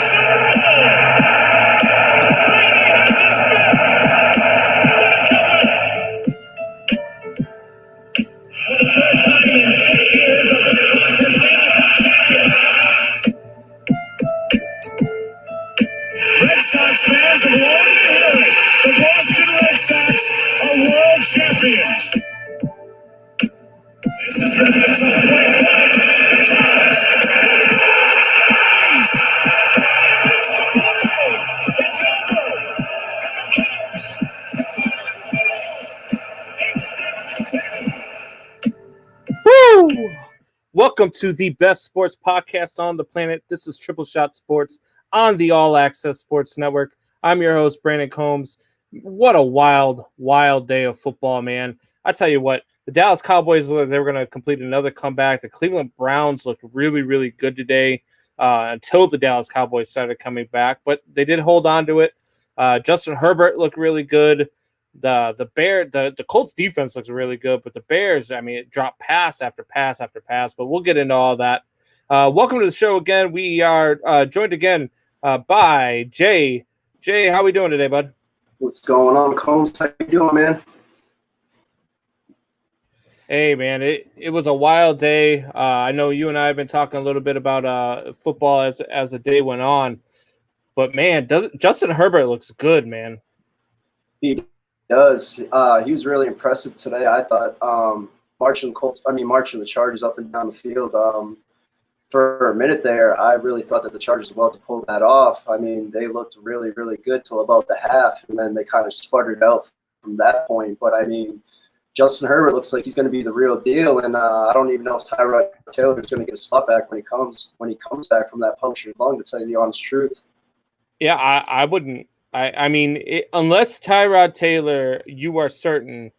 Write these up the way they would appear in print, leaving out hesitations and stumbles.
Red Sox fans have long been hearing the Boston Red Sox are world champions. This is going to get to the point. The Cubs. Stays. It's the play. It's over. And the Cubs have finally won it all. 8-7-10. Woo! Welcome to the best sports podcast on the planet. This is Triple Shot Sports on the All Access Sports Network. I'm your host, Brandon Combs. What a wild, wild day of football, man. I tell you what, the Dallas Cowboys, they were going to complete another comeback. The Cleveland Browns looked really, really good today until the Dallas Cowboys started coming back, but they did hold on to it. Justin Herbert looked really good. The Colts defense looks really good, but the Bears, I mean, it dropped pass after pass after pass, but we'll get into all that. Welcome to the show again. We are joined again by Jay. Jay, how we doing today, bud? What's going on, Combs? How you doing, man? Hey, man, it was a wild day. I know you and I have been talking a little bit about football as the day went on, but man, Justin Herbert looks good, man. He does. He was really impressive today, I thought. Marching the Chargers up and down the field. For a minute there, I really thought that the Chargers were about to pull that off. I mean, they looked really, really good till about the half, and then they kind of sputtered out from that point. But, I mean, Justin Herbert looks like he's going to be the real deal, and I don't even know if Tyrod Taylor is going to get a spot back when he comes back from that punctured lung, to tell you the honest truth. Yeah, I wouldn't. I mean, unless Tyrod Taylor, you are certain,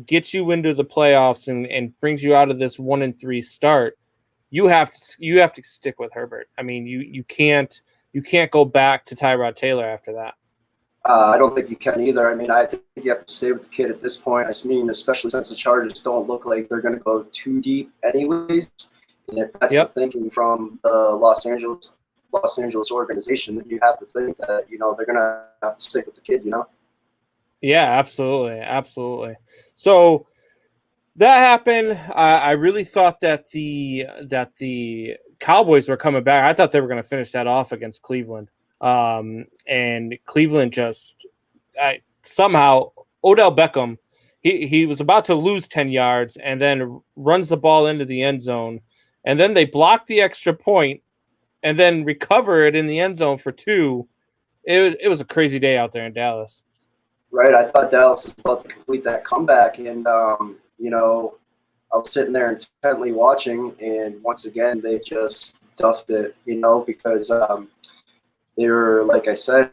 gets you into the playoffs and brings you out of this 1-3 start, you have to stick with Herbert. I mean, you can't go back to Tyrod Taylor after that. I don't think you can either. I mean, I think you have to stay with the kid at this point. I mean, especially since the Chargers don't look like they're going to go too deep anyways. And if that's the thinking from the Los Angeles organization, then you have to think that, they're going to have to stick with the kid, Yeah, absolutely. So that happened. I really thought that the Cowboys were coming back. I thought they were going to finish that off against Cleveland. And Cleveland just somehow Odell Beckham, he was about to lose 10 yards and then runs the ball into the end zone, and then they block the extra point and then recover it in the end zone for 2. It was a crazy day out there in Dallas. Right. I thought Dallas was about to complete that comeback, and I was sitting there intently watching, and once again they just duffed it, because they were, like I said,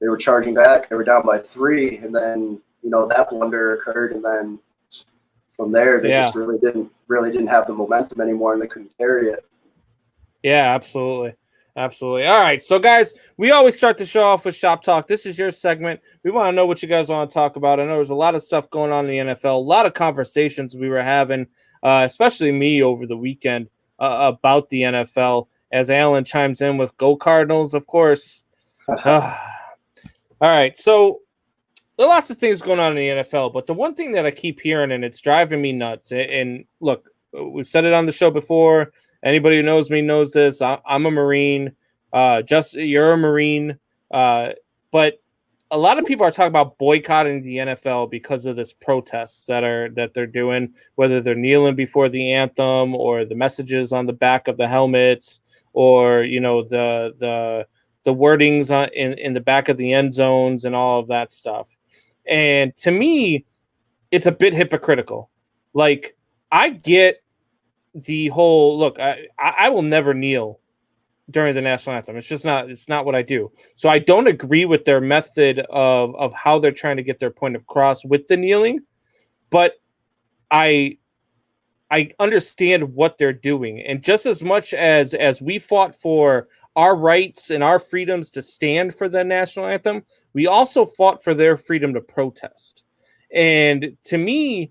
they were charging back. They were down by 3, and then that blunder occurred, and then from there they just really didn't have the momentum anymore, and they couldn't carry it. Yeah, absolutely. All right, so guys, we always start the show off with Shop Talk. This is your segment. We want to know what you guys want to talk about. I know there's a lot of stuff going on in the NFL, a lot of conversations we were having, especially me over the weekend about the NFL. As Alan chimes in with "Go Cardinals," of course. All right, so there are lots of things going on in the NFL, but the one thing that I keep hearing, and it's driving me nuts, and look, we've said it on the show before. Anybody who knows me knows this. I'm a Marine. You're a Marine. But a lot of people are talking about boycotting the NFL because of this protests that they're doing, whether they're kneeling before the anthem or the messages on the back of the helmets, or the wordings in the back of the end zones and all of that stuff. And to me, it's a bit hypocritical. Like, I get the whole look. I will never kneel during the national anthem. It's not what I do. So I don't agree with their method of how they're trying to get their point across with the kneeling, but I understand what they're doing. And just as much as we fought for our rights and our freedoms to stand for the national anthem, we also fought for their freedom to protest. And to me,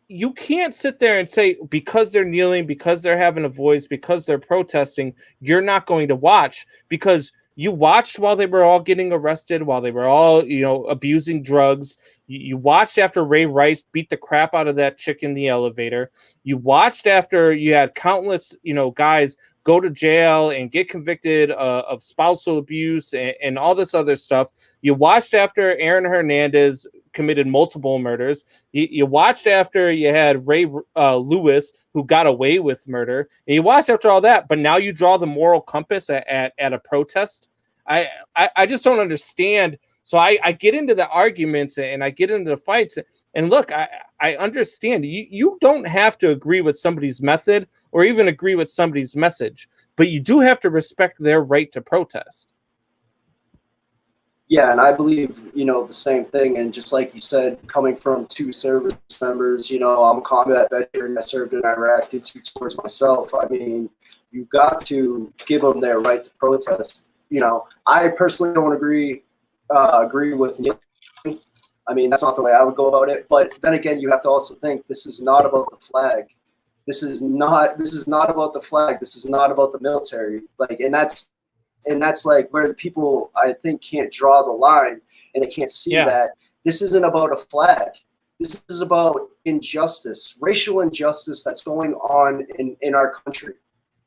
you can't sit there and say because they're kneeling, because they're having a voice, because they're protesting, you're not going to watch, because you watched while they were all getting arrested, while they were all, abusing drugs. You watched after Ray Rice beat the crap out of that chick in the elevator. You watched after you had countless, guys go to jail and get convicted of spousal abuse and all this other stuff. You watched after Aaron Hernandez committed multiple murders. You watched after you had Ray Lewis, who got away with murder. And you watched after all that, but now you draw the moral compass at a protest. I just don't understand. So I get into the arguments and I get into the fights. And look, I understand you don't have to agree with somebody's method or even agree with somebody's message, but you do have to respect their right to protest. Yeah, and I believe, the same thing. And just like you said, coming from 2 service members, I'm a combat veteran. I served in Iraq, did 2 tours myself. I mean, you got to give them their right to protest. I personally don't agree with kneeling. I mean, that's not the way I would go about it. But then again, you have to also think this is not about the flag. This is not about the flag. This is not about the military. And that's like where the people, I think, can't draw the line, and they can't see that this isn't about a flag. This is about injustice, racial injustice that's going on in our country,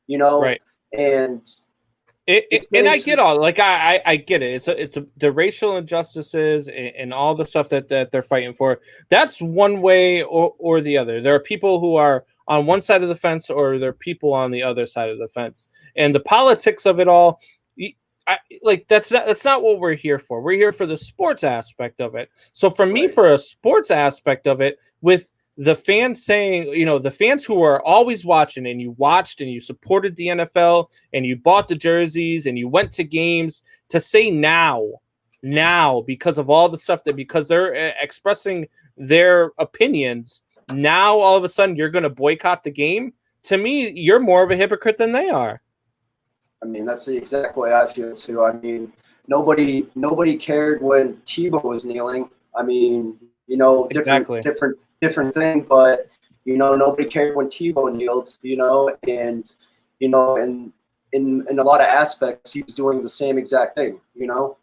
Right. And and I get all, like, I get it. It's the racial injustices and all the stuff that they're fighting for. That's one way or the other. There are people who are on one side of the fence, or there are people on the other side of the fence. And the politics of it all, that's not what we're here for. We're here for the sports aspect of it. So for me, for a sports aspect of it, with the fans saying, the fans who are always watching, and you watched and you supported the NFL and you bought the jerseys and you went to games, to say now because of all the stuff because they're expressing their opinions, now all of a sudden you're going to boycott the game. To me, you're more of a hypocrite than they are. I mean, that's the exact way I feel too. I mean, nobody cared when Tebow was kneeling. I mean, different thing, but nobody cared when Tebow kneeled. And in a lot of aspects, he was doing the same exact thing.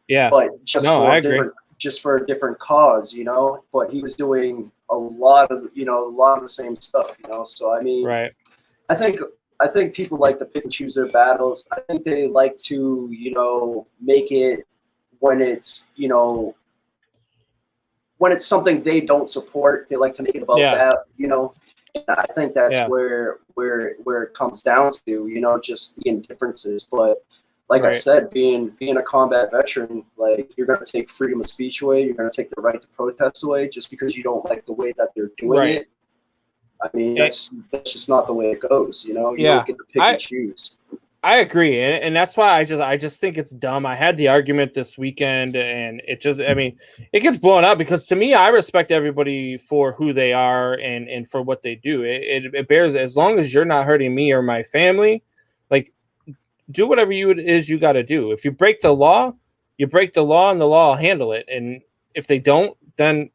Yeah. But just for a different cause. But he was doing a lot of the same stuff. So I mean, right. I think people like to pick and choose their battles. I think they like to, make it when it's, when it's something they don't support, they like to make it about that, And I think that's where it comes down to, just the indifferences. But like I said, being a combat veteran, like, you're going to take freedom of speech away. You're going to take the right to protest away just because you don't like the way that they're doing it. I mean, that's just not the way it goes. You don't get to pick and choose. I agree, and that's why I just think it's dumb. I had the argument this weekend, and it gets blown up because, to me, I respect everybody for who they are and for what they do. It bears, as long as you're not hurting me or my family, like, do whatever you got to do. If you break the law, you break the law, and the law will handle it. And if they don't, then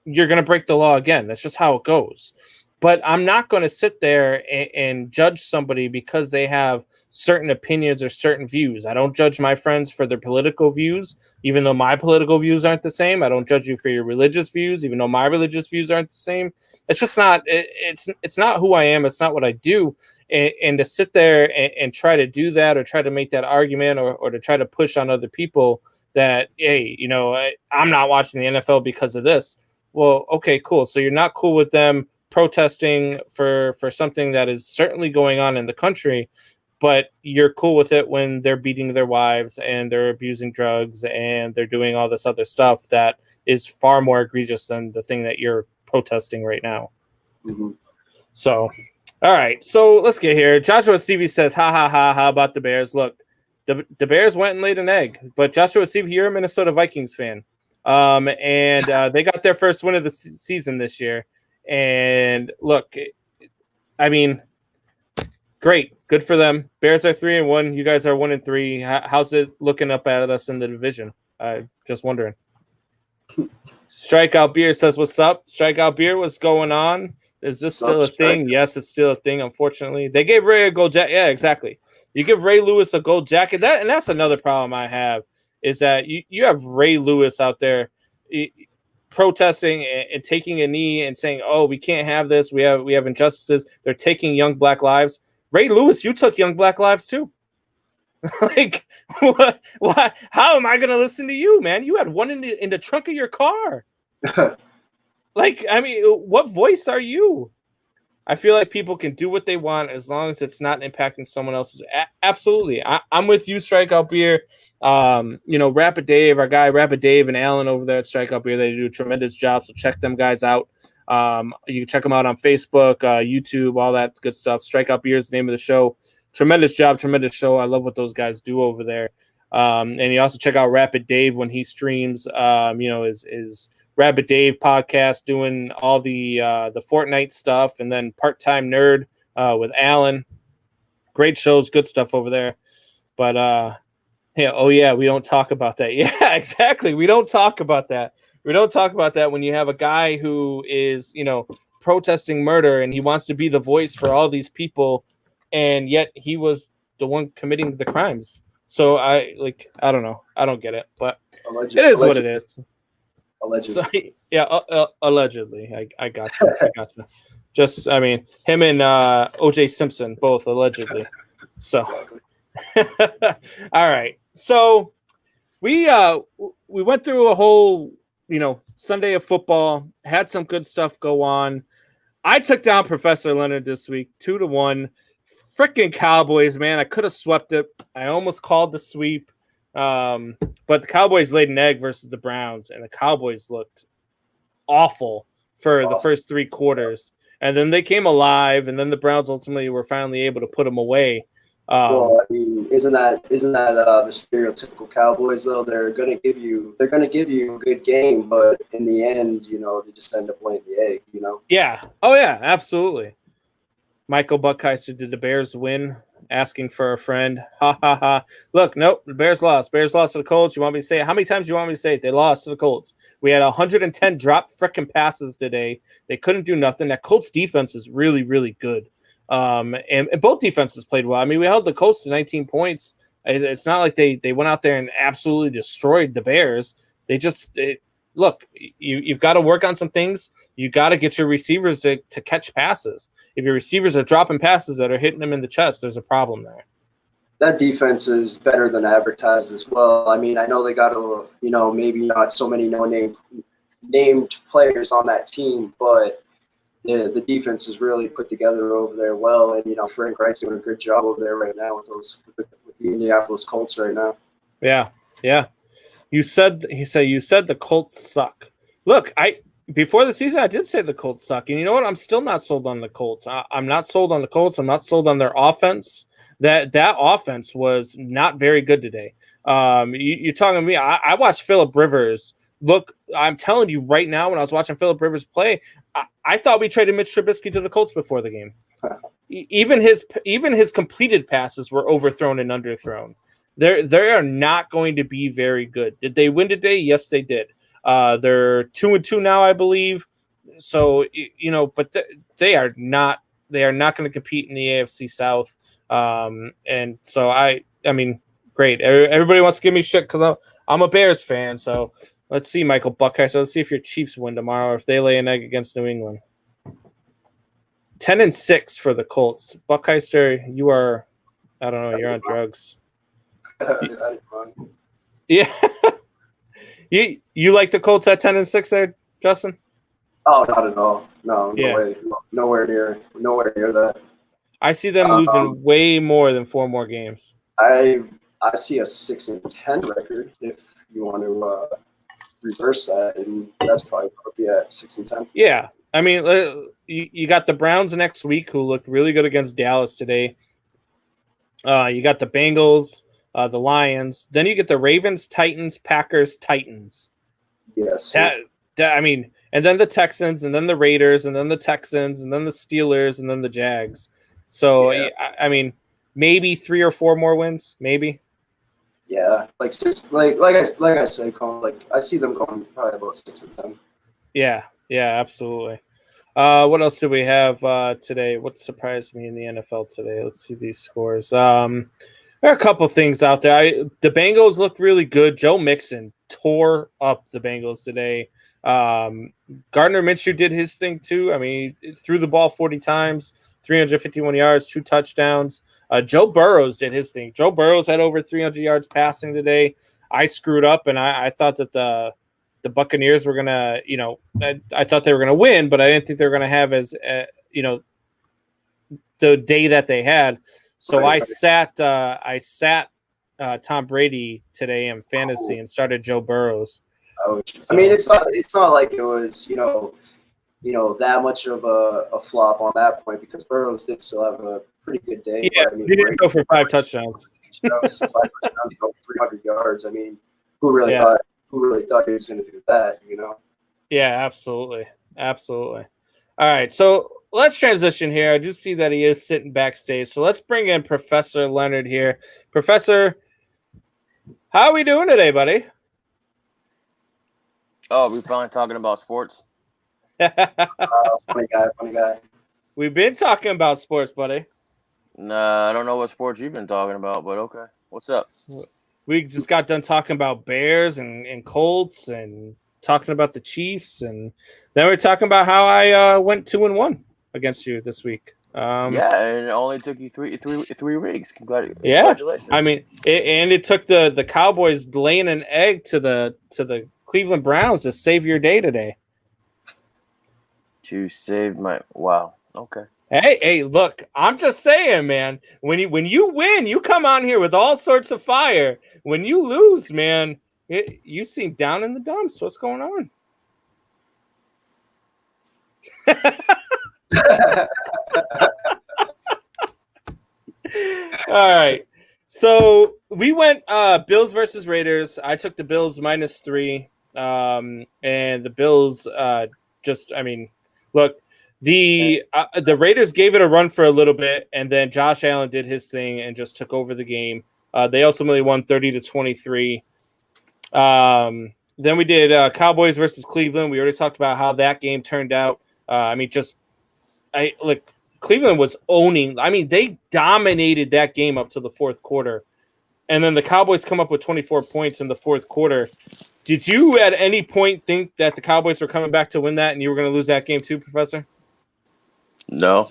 you're going to break the law again. That's just how it goes. But I'm not going to sit there and judge somebody because they have certain opinions or certain views. I don't judge my friends for their political views, even though my political views aren't the same. I don't judge you for your religious views, even though my religious views aren't the same. It's just not. It's not who I am. It's not what I do. And to sit there and try to do that, or try to make that argument, or to try to push on other people that, hey, I'm not watching the NFL because of this. Well, okay, cool. So you're not cool with them protesting for something that is certainly going on in the country, but you're cool with it when they're beating their wives and they're abusing drugs and they're doing all this other stuff that is far more egregious than the thing that you're protesting right now. Mm-hmm. So, all right. So let's get here. Joshua Stevie says, ha, ha, ha, how about the Bears? Look, the Bears went and laid an egg, but Joshua Stevie, you're a Minnesota Vikings fan. And they got their first win of the season this year. And look, I mean, great, good for them. Bears are 3-1. You guys are 1-3. How's it looking up at us in the division? Just wondering. Strikeout Beer says, "What's up, Strikeout Beer? What's going on?" Is this still a thing? Yes, it's still a thing. Unfortunately, they gave Ray a gold jacket. Yeah, exactly. You give Ray Lewis a gold jacket. That's another problem I have is that you have Ray Lewis out there protesting and taking a knee and saying, "Oh, we can't have this. We have injustices. They're taking young black lives." Ray Lewis, you took young black lives too. Like, what? Why? How am I going to listen to you, man? You had one in the trunk of your car. Like, I mean, what voice are you? I feel like people can do what they want as long as it's not impacting someone else's. Absolutely. I'm with you, Strikeout Beer. Rapid Dave, our guy, Rapid Dave and Alan over there at Strikeout Beer, they do a tremendous job. So check them guys out. You can check them out on Facebook, YouTube, all that good stuff. Strikeout Beer is the name of the show. Tremendous job, tremendous show. I love what those guys do over there. And you also check out Rapid Dave when he streams, his Rapid Dave podcast, doing all the Fortnite stuff, and then Part-Time Nerd with Alan. Great shows, good stuff over there. But we don't talk about that. Yeah, exactly. We don't talk about that. We don't talk about that when you have a guy who is, protesting murder and he wants to be the voice for all these people, and yet he was the one committing the crimes. So I don't know. I don't get it, but it is what it is. Allegedly. So, allegedly. I got you. Just, I mean, him and O.J. Simpson, both allegedly. So, all right. So we went through a whole, Sunday of football, had some good stuff go on. I took down Professor Leonard this week, 2-1. Freaking Cowboys, man. I could have swept it. I almost called the sweep. But the Cowboys laid an egg versus the Browns, and the Cowboys looked awful for the first 3 quarters. And then they came alive, and then the Browns ultimately were finally able to put them away. Well, I mean, isn't that the stereotypical Cowboys though? They're gonna give you a good game, but in the end, they just end up laying the egg. Yeah. Oh yeah, absolutely. Michael Buckheister, did the Bears win? Asking for a friend. Ha ha ha. Look, nope, the Bears lost. Bears lost to the Colts. You want me to say it? How many times do you want me to say it? They lost to the Colts. We had 110 drop freaking passes today. They couldn't do nothing. That Colts defense is really, really good. And both defenses played well. I mean, we held the Colts to 19 points. It's not like they went out there and absolutely destroyed the Bears. They just look, you've got to work on some things. You got to get your receivers to catch passes. If your receivers are dropping passes that are hitting them in the chest, there's a problem there. That defense is better than advertised as well. I mean, I know they got maybe not so many named players on that team, but the defense is really put together over there well. And, Frank Reich's doing a good job over there right now with the Indianapolis Colts right now. Yeah. Yeah. You said the Colts suck. Look, before the season, I did say the Colts suck. And you know what? I'm still not sold on the Colts. I'm not sold on the Colts. I'm not sold on their offense. That offense was not very good today. You're talking to me. I watched Phillip Rivers. Look, I'm telling you right now, when I was watching Phillip Rivers play, I thought we traded Mitch Trubisky to the Colts before the game. Even his completed passes were overthrown and underthrown. They are not going to be very good. Did they win today? Yes, they did. They're 2-2 now, I believe. So but they are not going to compete in the AFC South. And so I mean, great. Everybody wants to give me shit because I'm a Bears fan. So let's see, Michael Buckeye. So let's see if your Chiefs win tomorrow, or if they lay an egg against New England. 10-6 for the Colts. Buckheister, you are, I don't know, you're on drugs. Yeah. You like the Colts at 10-6 there, Justin? Oh, not at all. No way. Nowhere near that. I see them losing way more than 4 more games. I see a 6-10 record if you want to reverse that, and that's probably going to be at 6-10. Yeah. I mean, you got the Browns next week, who looked really good against Dallas today. You got the Bengals, the Lions. Then you get the Ravens, Titans, Packers, Titans. Yes. I mean, and then the Texans, and then the Raiders, and then the Texans, and then the Steelers, and then the Jags. So, yeah. I mean, maybe 3 or 4 more wins, maybe. Yeah, like I said, Colin, I see them going probably about 6-10. Yeah, absolutely. What else do we have today? What surprised me in the NFL today? Let's see these scores. There are a couple things out there. The Bengals look really good. Joe Mixon tore up the Bengals today. Gardner Minshew did his thing too. I mean, he threw the ball 40 times, 351 yards, 2 touchdowns. Joe Burrows did his thing. Joe Burrows had over 300 yards passing today. I screwed up, and I thought that the Buccaneers were gonna, I thought they were gonna win, but I didn't think they were gonna have as, the day that they had. So Right. I sat Tom Brady today in fantasy and started Joe Burrows. Ouch. So, I mean, it's not like it was that much of a flop on that point because Burrows did still have a pretty good day. yeah, But, I mean, he didn't go for 5 touchdowns. 5 touchdowns, 300 yards. I mean, who really thought he was going to do that? Yeah, absolutely. Absolutely. All right. So let's transition here. I do see that he is sitting backstage. So let's bring in Professor Leonard here. Professor, how are we doing today, buddy? Oh, we finally talking about sports? Funny guy. We've been talking about sports, buddy. Nah, I don't know what sports you've been talking about, but okay. What's up? We just got done talking about Bears and Colts and talking about the Chiefs, and then we're talking about how I went 2-1 against you this week. Yeah, and it only took you three weeks. Congratulations. Yeah, I mean, it took the Cowboys laying an egg to the Cleveland Browns to save your day today. To save my Okay. Hey, look, I'm just saying, man. When you win, you come on here with all sorts of fire. When you lose, man, you seem down in the dumps. What's going on? All right. So we went Bills versus Raiders. I took the Bills -3. And the Bills look, the Raiders gave it a run for a little bit, and then Josh Allen did his thing and just took over the game. They ultimately won 30-23. Then we did Cowboys versus Cleveland. We already talked about how that game turned out. Cleveland was owning. I mean, they dominated that game up to the fourth quarter. And then the Cowboys come up with 24 points in the fourth quarter. Did you at any point think that the Cowboys were coming back to win that and you were going to lose that game too, Professor? No.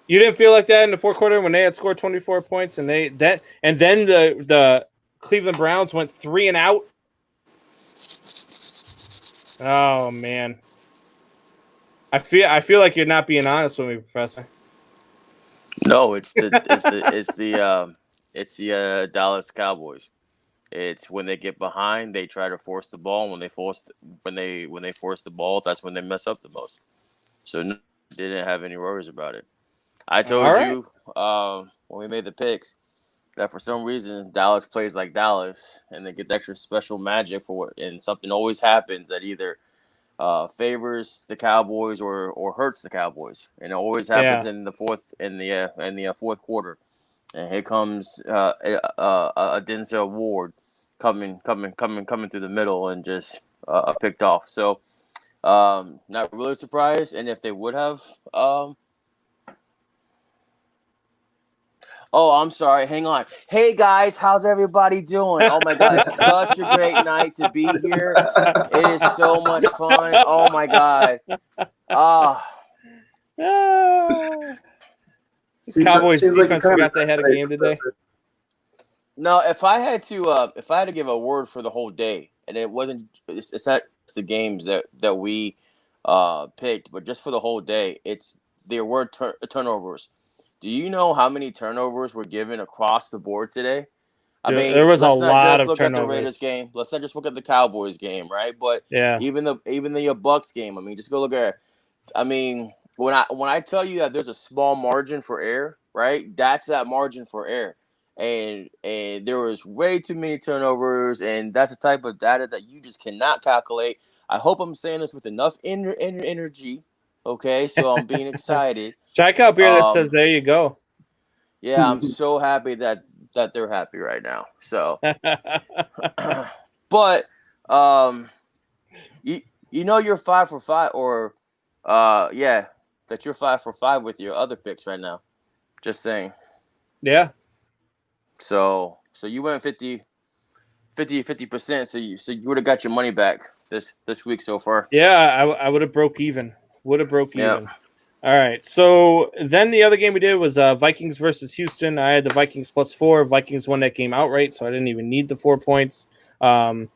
You didn't feel like that in the fourth quarter when they had scored 24 points and then the Cleveland Browns went 3 and out? Oh man. I feel like you're not being honest with me, Professor. No, it's the Dallas Cowboys. It's when they get behind, they try to force the ball. When they force the ball, that's when they mess up the most. So no, didn't have any worries about it. I told you when we made the picks that for some reason Dallas plays like Dallas, and they get the extra special magic for it, and something always happens that either favors the Cowboys or hurts the Cowboys, and it always happens in the fourth quarter. And here comes a Denzel Ward coming through the middle and just picked off. So not really surprised. And if they would have, I'm sorry. Hang on. Hey guys, how's everybody doing? Oh my God, it's such a great night to be here. It is so much fun. Oh my God. Cowboys defense forgot they had a game today. No, if I had to give a word for the whole day, and it's not the games that we picked, but just for the whole day, there were turnovers. Do you know how many turnovers were given across the board today? I mean, there was a lot of look turnovers. At the Raiders game. Let's not just look at the Cowboys game, right? But even the Bucks game. I mean, just go look at it. I mean, when I tell you that there's a small margin for error, right? That's that margin for error. And there was way too many turnovers, and that's the type of data that you just cannot calculate. I hope I'm saying this with enough energy. Okay, so I'm being excited. Strike out beer that says there you go. Yeah, I'm so happy that they're happy right now. So, but you know you're 5 for 5 or Yeah, that you're 5 for 5 with your other picks right now. Just saying. Yeah. So you went 50%. So you would have got your money back this week so far. Yeah, I would have broke even. Would have broke Yeah. even. All right. So then the other game we did was Vikings versus Houston. I had the Vikings +4. Vikings won that game outright, so I didn't even need the 4 points. I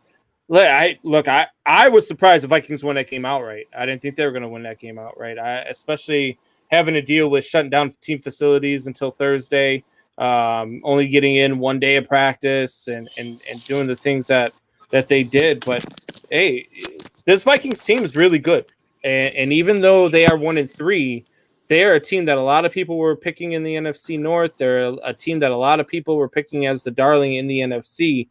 was surprised the Vikings won that game outright. I didn't think they were going to win that game outright. Especially having to deal with shutting down team facilities until Thursday, only getting in 1 day of practice and doing the things that they did. But hey, this Vikings team is really good, and even though they are 1-3, they are a team that a lot of people were picking in the NFC North. They're a team that a lot of people were picking as the darling in the NFC.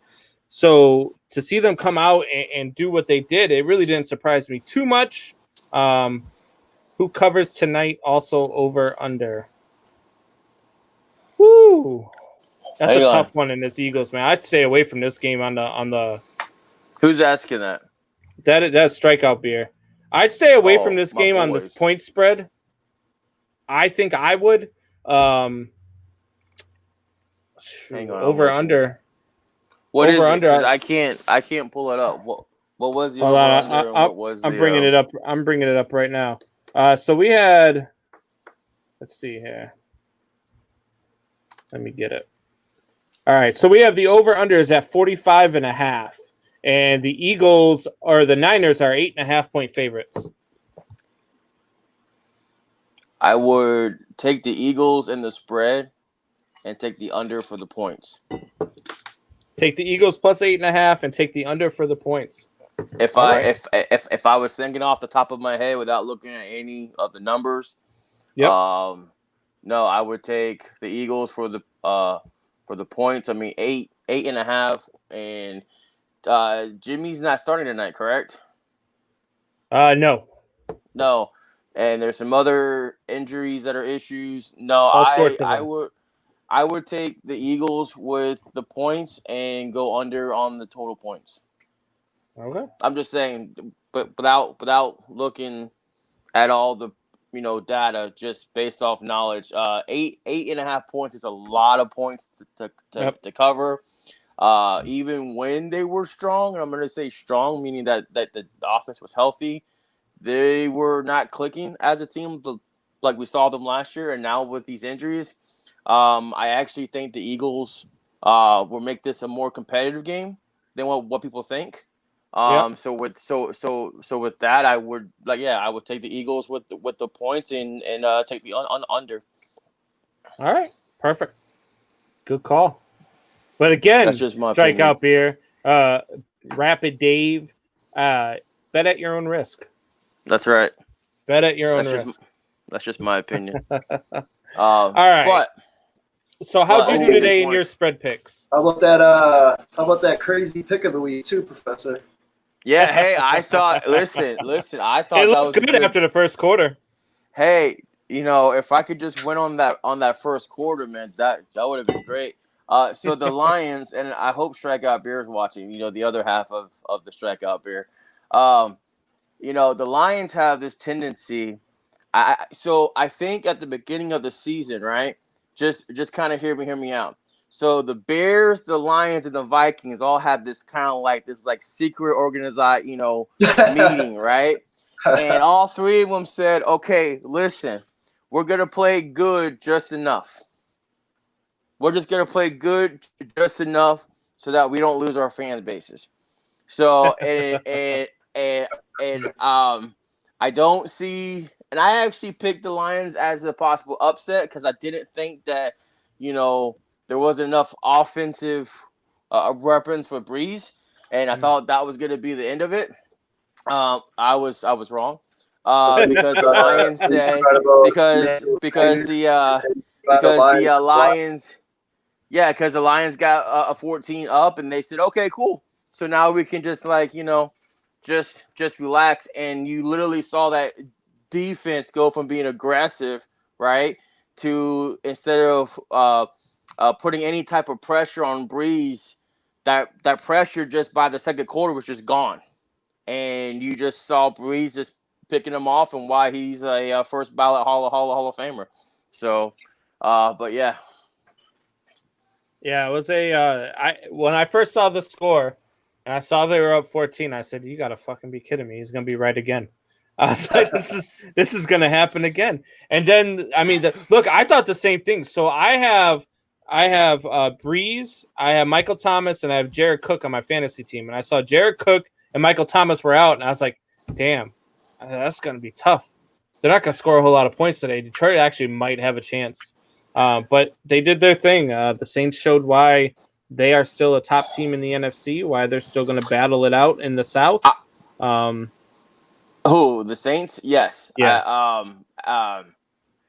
So to see them come out and do what they did, it really didn't surprise me too much. Who covers tonight? Also over under. Woo! That's Hang a on. tough one in this Eagles, man. I'd stay away from this game on the. Who's asking that? That's strikeout beer. I'd stay away from this my game on this boys. point spread. I think I would. Hang on, Over under. What Over is it? under. 'Cause I can't pull it up. What was the Hold over on, under and what was the? I'm bringing it up. I'm bringing it up right now. So we had. Let's see here. Let me get it. All right, so we have the over under is at 45.5, and the Eagles or the Niners are 8.5-point favorites. I would take the Eagles in the spread, and take the under for the points. Take the Eagles plus 8.5, and take the under for the points. If I was thinking off the top of my head without looking at any of the numbers, Yep. No, I would take the Eagles for the points. I mean 8.5, and Jimmy's not starting tonight, correct? No. No, and there's some other injuries that are issues. No, All sorts of them. I would take the Eagles with the points and go under on the total points. Okay. I'm just saying, but without looking at all the data, just based off knowledge. 8.5 points is a lot of points to cover. Even when they were strong, and I'm going to say strong, meaning that the offense was healthy, they were not clicking as a team like we saw them last year. And now with these injuries, I actually think the Eagles will make this a more competitive game than what people think. So with that, I would I would take the Eagles with the points and take the under. All right, perfect, good call. But again, that's just my strikeout opinion. beer, Rapid Dave, bet at your own risk. That's right. Bet at your own risk. That's just my opinion. All right. But so how'd you do today in your spread picks? How about that crazy pick of the week too, Professor? Yeah, hey, I thought. Listen. I thought it that was good after the first quarter. Hey, if I could just win on that first quarter, man, that would have been great. So the Lions, and I hope Strikeout Beer is watching. The other half of the Strikeout Beer. The Lions have this tendency. So I think at the beginning of the season, right? Just kind of hear me out. So the Bears, the Lions, and the Vikings all have this kind of like secret organized, meeting, right? And all three of them said, "Okay, listen, we're gonna play good just enough. We're just gonna play good just enough so that we don't lose our fan bases." So and I don't see, and I actually picked the Lions as a possible upset because I didn't think that there wasn't enough offensive weapons for Breeze, and I thought that was going to be the end of it. I was wrong because the Lions said because the Lions because the Lions got a 14 up, and they said, okay, cool. So now we can just just relax, and you literally saw that defense go from being aggressive, right, to instead of putting any type of pressure on Breeze, that pressure just by the second quarter was just gone, and you just saw Breeze just picking him off and why he's a first ballot Hall of Famer. So, but yeah. Yeah, it was when I first saw the score and I saw they were up 14, I said, "You gotta fucking be kidding me! He's gonna be right again." I was like, "This is gonna happen again." And then, I mean, look, I thought the same thing. So I have Breeze, I have Michael Thomas, and I have Jared Cook on my fantasy team. And I saw Jared Cook and Michael Thomas were out, and I was like, "Damn, that's gonna be tough. They're not gonna score a whole lot of points today. Detroit actually might have a chance." But they did their thing. The Saints showed why they are still a top team in the NFC, why they're still going to battle it out in the South. Who, the Saints? Yes. Yeah.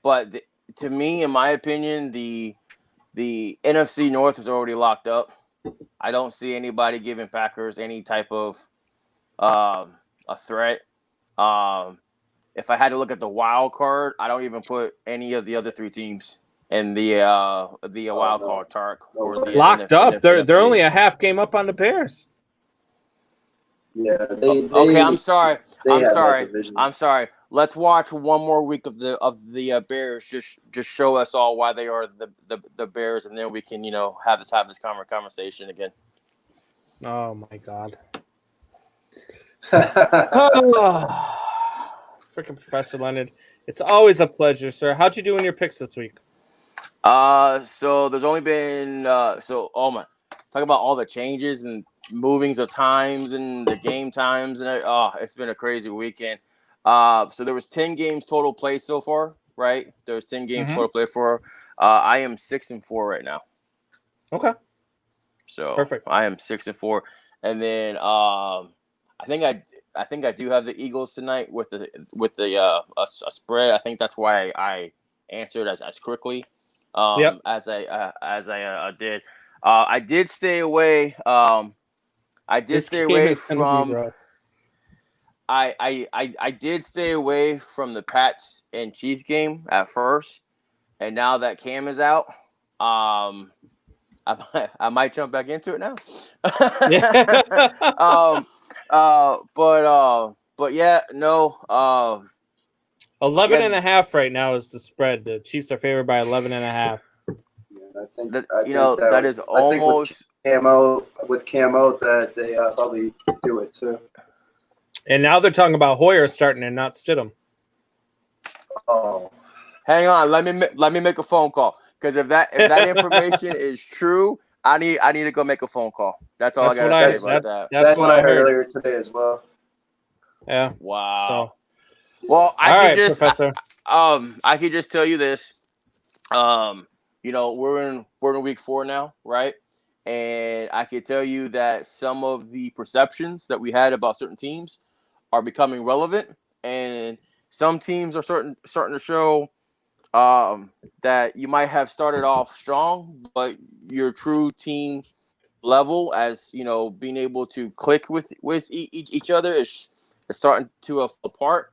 But to me, in my opinion, the NFC North is already locked up. I don't see anybody giving Packers any type of a threat. If I had to look at the wild card, I don't even put any of the other three teams in the wild card talk for the locked up. They're only a half game up on the Bears. Yeah. Okay, I'm sorry. Let's watch one more week of the Bears. Just show us all why they are the Bears, and then we can have this conversation again. Oh my God. Freaking Professor Leonard. It's always a pleasure, sir. How'd you do in your picks this week? So there's only been talk about all the changes and movings of times and the game times, and it's been a crazy weekend. So there was 10 games total play so far, right? There was 10 games total play for. I am 6-4 right now. Okay. So perfect. I am 6-4, and then I think I do have the Eagles tonight with a spread. I think that's why I answered as quickly as I did. I did stay away. I did stay away from. I did stay away from the Pats and Chiefs game at first, and now that Cam is out, I might jump back into it now. But yeah, no. 11 and a half right now is the spread. The Chiefs are favored by 11 and a half. I think that is almost with Camo that they probably do it too. And now they're talking about Hoyer starting and not Stidham. Oh, hang on, let me make a phone call, because if that information is true, I need to go make a phone call. That's all I gotta say about that. That's what I heard earlier today as well. Yeah. Wow. So, well, I could just tell you this. We're in week 4 now, right? And I can tell you that some of the perceptions that we had about certain teams are becoming relevant, and some teams are starting to show that you might have started off strong, but your true team level, as being able to click with each other is starting to fall apart.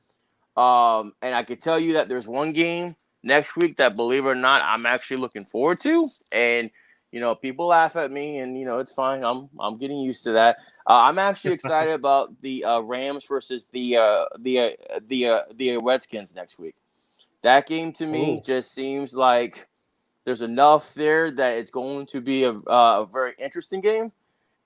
And I can tell you that there's one game next week that, believe it or not, I'm actually looking forward to. And people laugh at me, and it's fine. I'm getting used to that. I'm actually excited about the Rams versus the Redskins next week. That game to me just seems like there's enough there that it's going to be a very interesting game,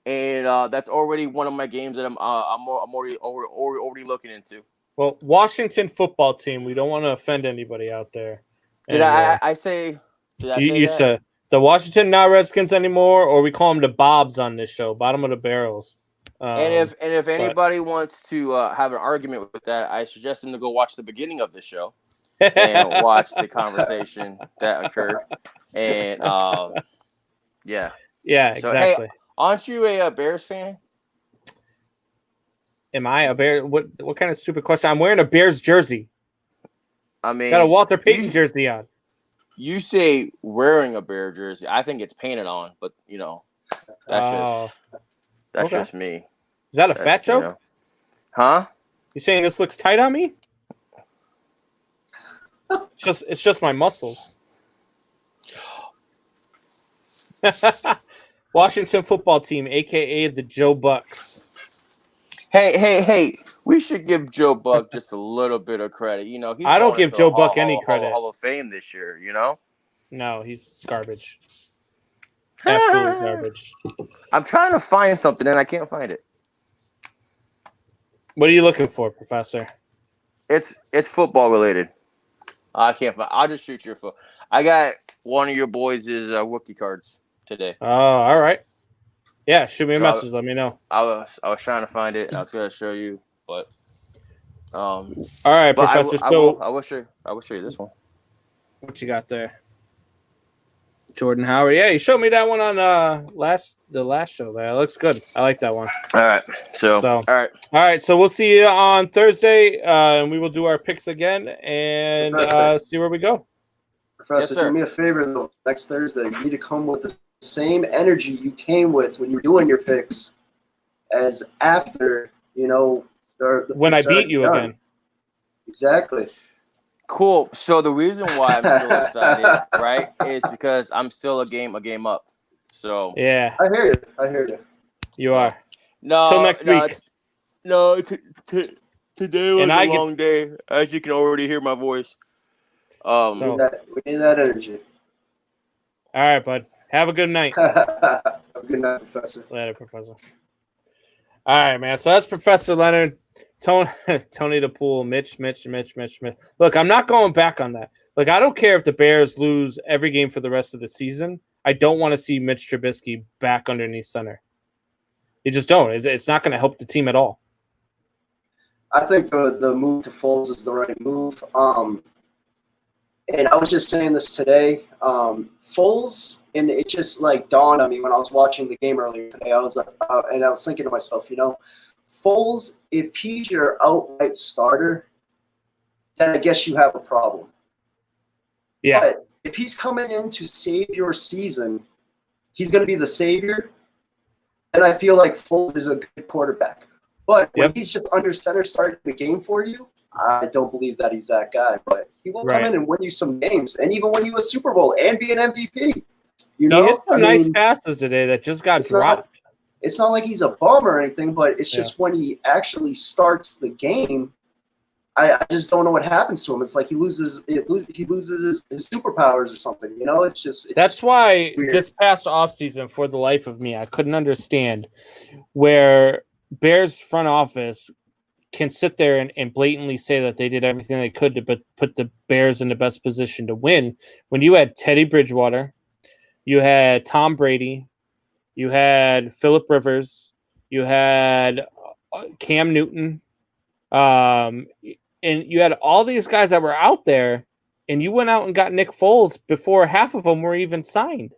and that's already one of my games that I'm already looking into. Well, Washington football team. We don't want to offend anybody out there. Did I say? Did I say you that? said the Washington not Redskins anymore, or we call them the Bobs on this show, bottom of the barrels. And if anybody wants to have an argument with that, I suggest them to go watch the beginning of the show and watch the conversation that occurred. And yeah, exactly. Hey, aren't you a Bears fan? Am I a Bear? What kind of stupid question? I'm wearing a Bears jersey. I mean, got a Walter Payton jersey on. You say wearing a Bear jersey. I think it's painted on, but that's just me. Is that a fat joke? Huh? You saying this looks tight on me? It's just my muscles. Washington football team, aka the Joe Bucks. Hey! We should give Joe Buck just a little bit of credit. You know, he's I don't going give into Joe the Buck any credit. Hall of Fame this year. You know. No, he's garbage. Absolute garbage. I'm trying to find something and I can't find it. What are you looking for, Professor? It's football related. I can't find. I'll just shoot your foot. I got one of your boys' rookie cards today. Oh, all right. Yeah, shoot me a So message. Let me know. I was trying to find it. I was gonna show you, but all right, but Professor. I will show you this one. What you got there? Jordan Howard. Yeah, you showed me that one on the last show there. It looks good. I like that one. All right. So all right. So we'll see you on Thursday, and we will do our picks again and see where we go. Professor, Yes, do me a favor though. Next Thursday, you need to come with the same energy you came with when you were doing your picks, as after when I beat you done. again. Exactly. Cool. So the reason why I'm still excited, right, is because I'm still a game up. So yeah, I hear you. You are. No. Till next week. Today was a long day, as you can already hear my voice. We need that energy. All right, bud. Have a good night. Have a good night, Professor. Later, Professor. All right, man. So that's Professor Leonard, Tony the Pool, Mitch. Look, I'm not going back on that. Look, I don't care if the Bears lose every game for the rest of the season. I don't want to see Mitch Trubisky back underneath center. You just don't. It's not going to help the team at all. I think the move to Foles is the right move. And I was just saying this today. Foles, and it just like dawned on me when I was watching the game earlier today. I was thinking to myself, Foles, if he's your outright starter, then I guess you have a problem. Yeah. But if he's coming in to save your season, he's going to be the savior. And I feel like Foles is a good quarterback. But when he's just under center starting the game for you, I don't believe that he's that guy. But he will come in and win you some games, and even win you a Super Bowl and be an MVP. He hit some nice passes today that just got dropped. It's not like he's a bum or anything, but it's just when he actually starts the game, I just don't know what happens to him. It's like he loses his superpowers or something. That's why weird. This past offseason, for the life of me, I couldn't understand where Bears front office can sit there and blatantly say that they did everything they could to put the Bears in the best position to win. When you had Teddy Bridgewater, you had Tom Brady, you had Phillip Rivers, you had Cam Newton, and you had all these guys that were out there, and you went out and got Nick Foles before half of them were even signed.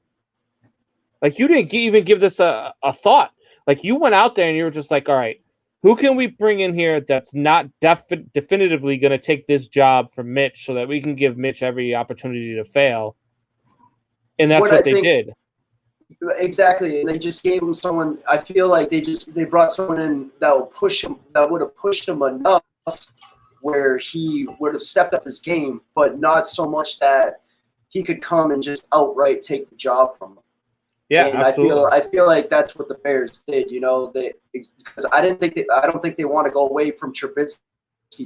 Like, you didn't even give this a thought. Like, you went out there and you were just like, all right, who can we bring in here that's not definitively going to take this job from Mitch so that we can give Mitch every opportunity to fail? And that's what they did. Exactly. And they just gave him someone. I feel like they brought someone in that would have pushed him enough where he would have stepped up his game, but not so much that he could come and just outright take the job from him. Yeah, and absolutely. I feel like that's what the Bears did. Because I don't think they want to go away from Trubisky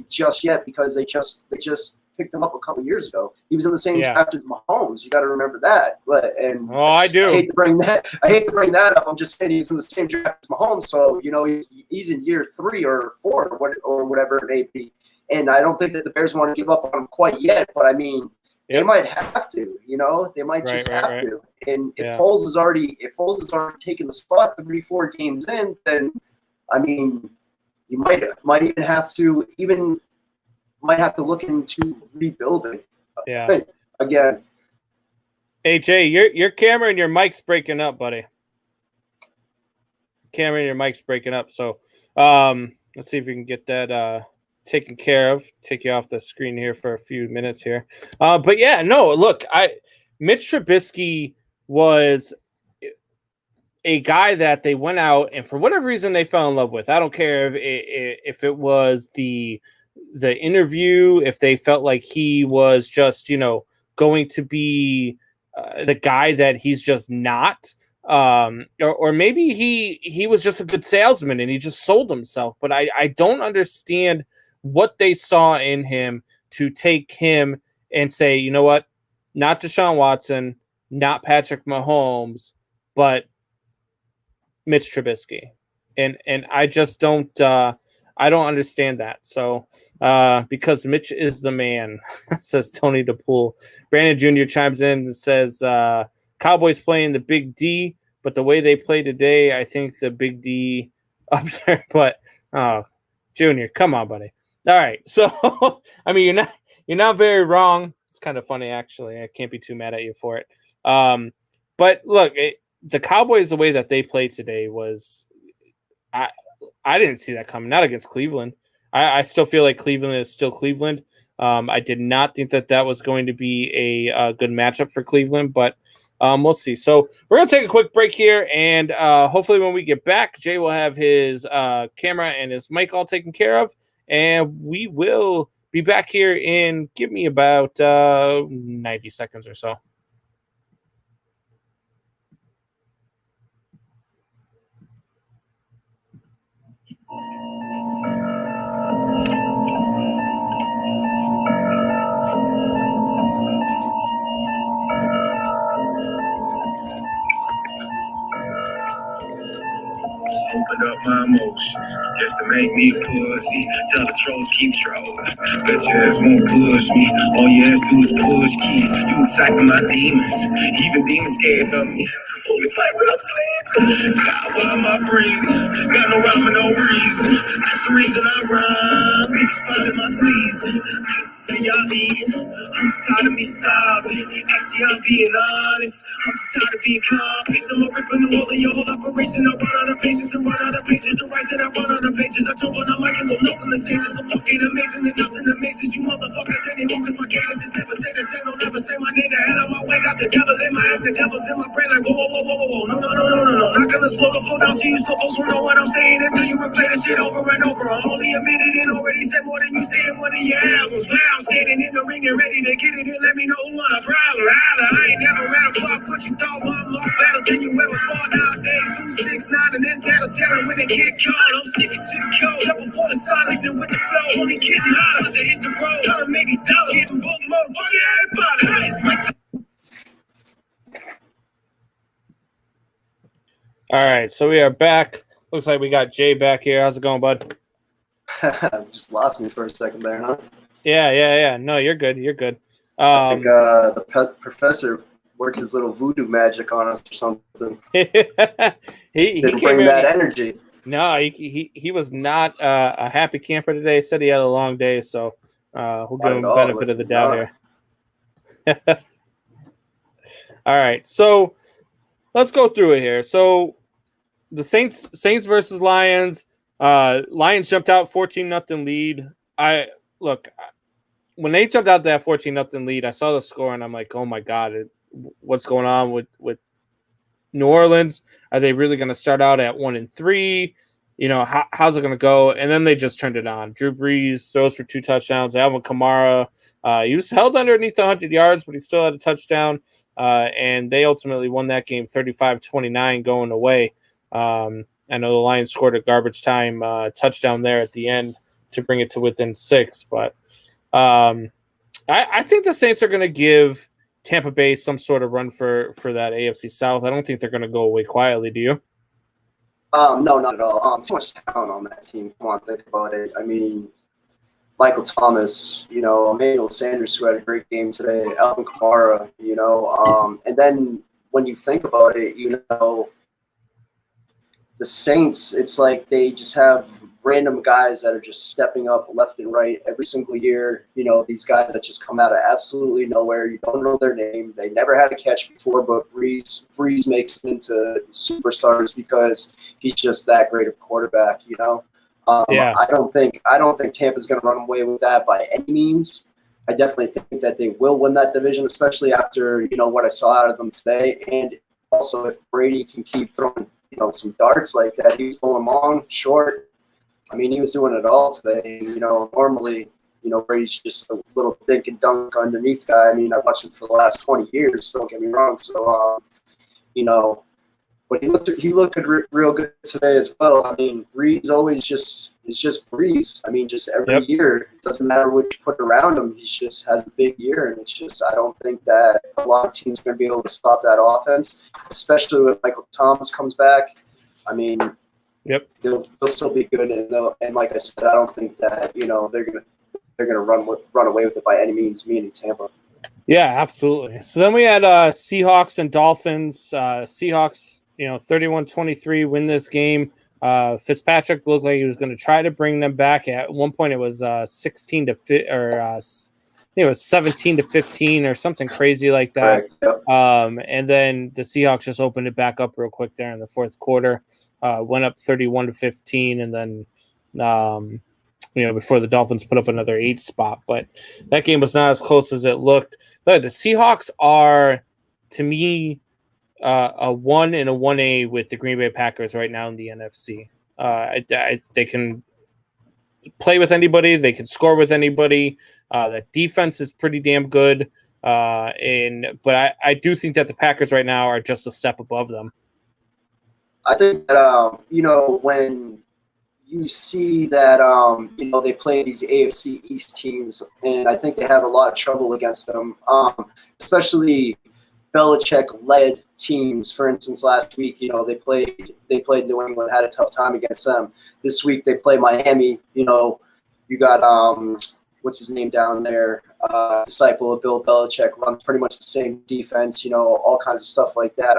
just yet, because they just picked him up a couple years ago. He was in the same draft as Mahomes. You got to remember that. I do. I hate to bring that up. I'm just saying he's in the same draft as Mahomes. So he's in year 3 or 4 or whatever it may be. And I don't think that the Bears want to give up on him quite yet. But I mean, they might have to. They might just have to. And if Foles is already taken the spot 3-4 games in, then I mean, you might even have to look into rebuilding. Yeah. Again. Hey Jay, your camera and your mic's breaking up, buddy. Camera and your mic's breaking up. So let's see if we can get that taken care of. Take you off the screen here for a few minutes here. But yeah, no, look, Mitch Trubisky was a guy that they went out and for whatever reason they fell in love with. I don't care if it was the interview, if they felt like he was just, going to be the guy that he's just not. Or maybe he was just a good salesman and he just sold himself. But I don't understand what they saw in him to take him and say, you know what, not Deshaun Watson, not Patrick Mahomes, but Mitch Trubisky. And I just don't I don't understand that. So because Mitch is the man, says Tony DePool. Brandon Jr. chimes in and says Cowboys playing the Big D, but the way they play today, I think the Big D up there. But Junior, come on, buddy. All right. So I mean you're not very wrong. It's kind of funny actually. I can't be too mad at you for it. But look, the Cowboys, the way that they played today was I didn't see that coming. Not against Cleveland. I still feel like Cleveland is still Cleveland. I did not think that was going to be a good matchup for Cleveland, but we'll see. So we're going to take a quick break here, and hopefully when we get back, Jay will have his camera and his mic all taken care of, and we will be back here in, give me about 90 seconds or so. Open up my emotions just to make me a pussy. Tell the trolls keep trolling. Bet your ass won't push me. All you ass do is push keys. You exciting my demons. Even demons scared of me. Only fight when I'm sleeping. Power in my breathing. Got no rhyme and no reason. That's the reason I rhyme. Niggas finding my season. Y'all eating. I'm just tired of me starving. Actually, I'm being honest. I'm just tired of being complex. I'm a rip a new hole in your whole operation. I run out of patience and run out of pages. To write that I run out of pages. I jump on the mic and go nuts on the stages. So fucking amazing and nothing amazes you motherfuckers anymore. Cause my cadence is never stay the same. Don't ever say my name. The hell out my way. Got the devil in my head. The devil's in my brain. Like whoa, whoa, whoa, whoa, whoa. No, no, no, no, no, no. Not gonna slow the flow down so you supposed to know what I'm saying. Until you replay the shit over and over. I'm only admitted and already said more than you say in one of your albums. Wow, standing in the ring and ready to get it and let me know who want a problem. Holla, I ain't never read a fuck what you thought. I'm more battles than you ever fought nowadays. 269 and then tell when they get caught. I'm sticking to the code. Jump before the sun, signal with the flow. Only getting hot, about to hit the road. Trying to make these dollars. Getting book mode. Fuck everybody. It's my All right, so we are back. Looks like we got Jay back here. How's it going, bud? Just lost me for a second there, huh? Yeah. No, you're good. You're good. I think the professor worked his little voodoo magic on us or something. he Didn't came bring in, that energy. No, he was not a happy camper today. Said he had a long day, so we'll give him the benefit of the doubt here. All right, so let's go through it here. So the Saints versus Lions. Lions jumped out 14-0 lead. When they jumped out that 14-0 lead, I saw the score and I'm like, oh my God, what's going on with New Orleans? Are they really going to start out at 1-3? You know, how's it going to go? And then they just turned it on. Drew Brees throws for 2 touchdowns. Alvin Kamara, he was held underneath 100 yards, but he still had a touchdown. And they ultimately won that game 35-29 going away. I know the Lions scored a garbage time touchdown there at the end to bring it to within 6. But I think the Saints are going to give Tampa Bay some sort of run for that AFC South. I don't think they're going to go away quietly. Do you? No, not at all. Too much talent on that team. Come on, think about it. I mean, Michael Thomas, Emmanuel Sanders, who had a great game today, Alvin Kamara, and then when you think about it, the Saints, it's like they just have random guys that are just stepping up left and right every single year. These guys that just come out of absolutely nowhere. You don't know their name. They never had a catch before, but Breeze makes them into superstars because he's just that great of quarterback. Yeah. I don't think Tampa's going to run away with that by any means. I definitely think that they will win that division, especially after what I saw out of them today, and also if Brady can keep throwing some darts like that. He was going long, short. I mean, he was doing it all today. Normally, Brady's just a little dink and dunk underneath guy. I mean, I've watched him for the last 20 years, don't get me wrong. So, But he looked real good today as well. I mean, Breeze always is just Breeze. I mean, just every year, it doesn't matter what you put around him, he just has a big year, and it's just I don't think that a lot of teams are going to be able to stop that offense, especially when Michael Thomas comes back. I mean, they'll still be good, and like I said, I don't think that they're gonna run away with it by any means. Meaning Tampa. Yeah, absolutely. So then we had Seahawks and Dolphins. Seahawks, 31-23 win this game. Fitzpatrick looked like he was going to try to bring them back. At one point, it was 16 to I think it was 17 to 15 or something crazy like that. Yep. And then the Seahawks just opened it back up real quick there in the fourth quarter. Went up 31 to 15, and then before the Dolphins put up another 8 spot. But that game was not as close as it looked. But the Seahawks are, to me, a 1 and a 1A with the Green Bay Packers right now in the NFC. They can play with anybody. They can score with anybody. The defense is pretty damn good. But I do think that the Packers right now are just a step above them. I think that, when you see that, they play these AFC East teams, and I think they have a lot of trouble against them, especially Belichick-led teams. For instance, last week, they played New England, had a tough time against them. This week they play Miami. You got what's his name down there, disciple of Bill Belichick, runs pretty much the same defense. All kinds of stuff like that.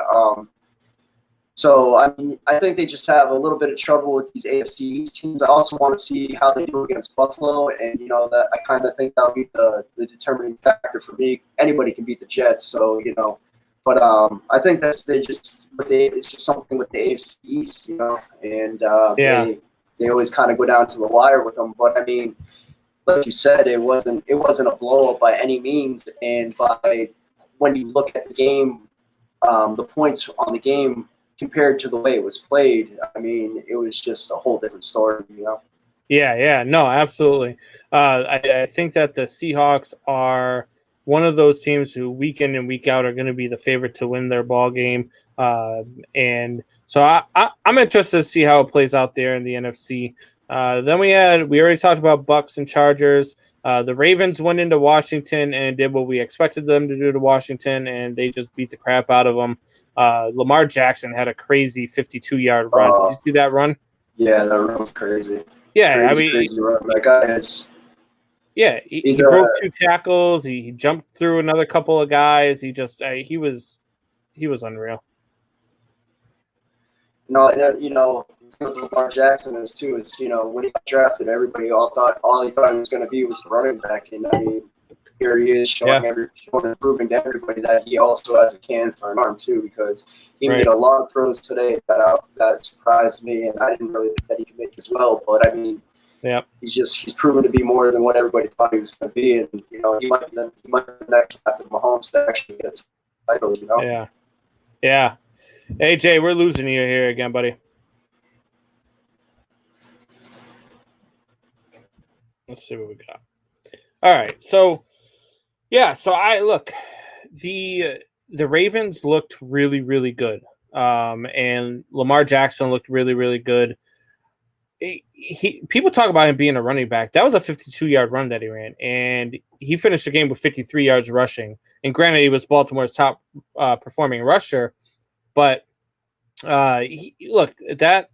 So, I think they just have a little bit of trouble with these AFC East teams. I also want to see how they do against Buffalo, and that I kind of think that'll be the determining factor for me. Anybody can beat the Jets, so but I think it's just something with the AFC East, and they always kind of go down to the wire with them. But I mean, like you said, it wasn't a blow up by any means, and when you look at the game, the points on the game compared to the way it was played, I mean, it was just a whole different story, Yeah, no, absolutely. I think that the Seahawks are one of those teams who week in and week out are going to be the favorite to win their ball game. And so I'm interested to see how it plays out there in the NFC. Then we already talked about Bucks and Chargers. The Ravens went into Washington and did what we expected them to do to Washington, and they just beat the crap out of them. Lamar Jackson had a crazy 52-yard run. Did you see that run? Yeah, that run was crazy. Yeah, crazy run. That guy is. Yeah, he broke 2 tackles. He jumped through another couple of guys. He just he was unreal. No, with Lamar Jackson is too is when he got drafted, everybody all he thought he was going to be was a running back, and I mean, here he is showing and proving to everybody that he also has a cannon for an arm too, because he made a lot of throws today that surprised me, and I didn't really think that he could make as well. But I mean, he's proven to be more than what everybody thought he was going to be, and he might be the next after Mahomes to actually get a title. Yeah. AJ, we're losing you here again, buddy. Let's see what we got. All right, so the Ravens looked really, really good, and Lamar Jackson looked really, really good. People talk about him being a running back. That was a 52-yard run that he ran, and he finished the game with 53 yards rushing. And granted, he was Baltimore's top performing rusher, but that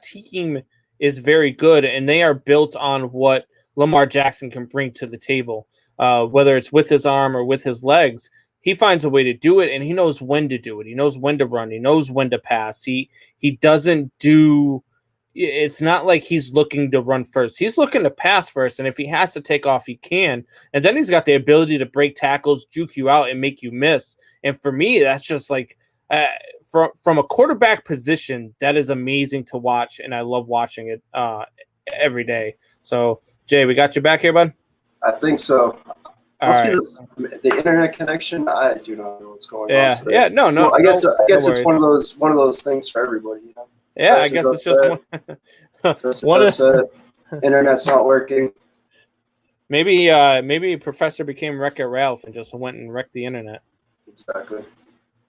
team is very good, and they are built on what Lamar Jackson can bring to the table, whether it's with his arm or with his legs. He finds a way to do it, and he knows when to do it. He knows when to run. He knows when to pass. He doesn't do. It's not like he's looking to run first. He's looking to pass first, and if he has to take off, he can. And then he's got the ability to break tackles, juke you out, and make you miss. And for me, that's just like from a quarterback position, that is amazing to watch, and I love watching it every day. So, Jay, we got you back here, bud? I think so. Must be the internet connection. I do not know what's going on today. Yeah, no. So I guess it's one of those things for everybody, Yeah, I guess it's just one. Internet's not working. Maybe Professor became Wreck-It Ralph and just went and wrecked the internet. Exactly.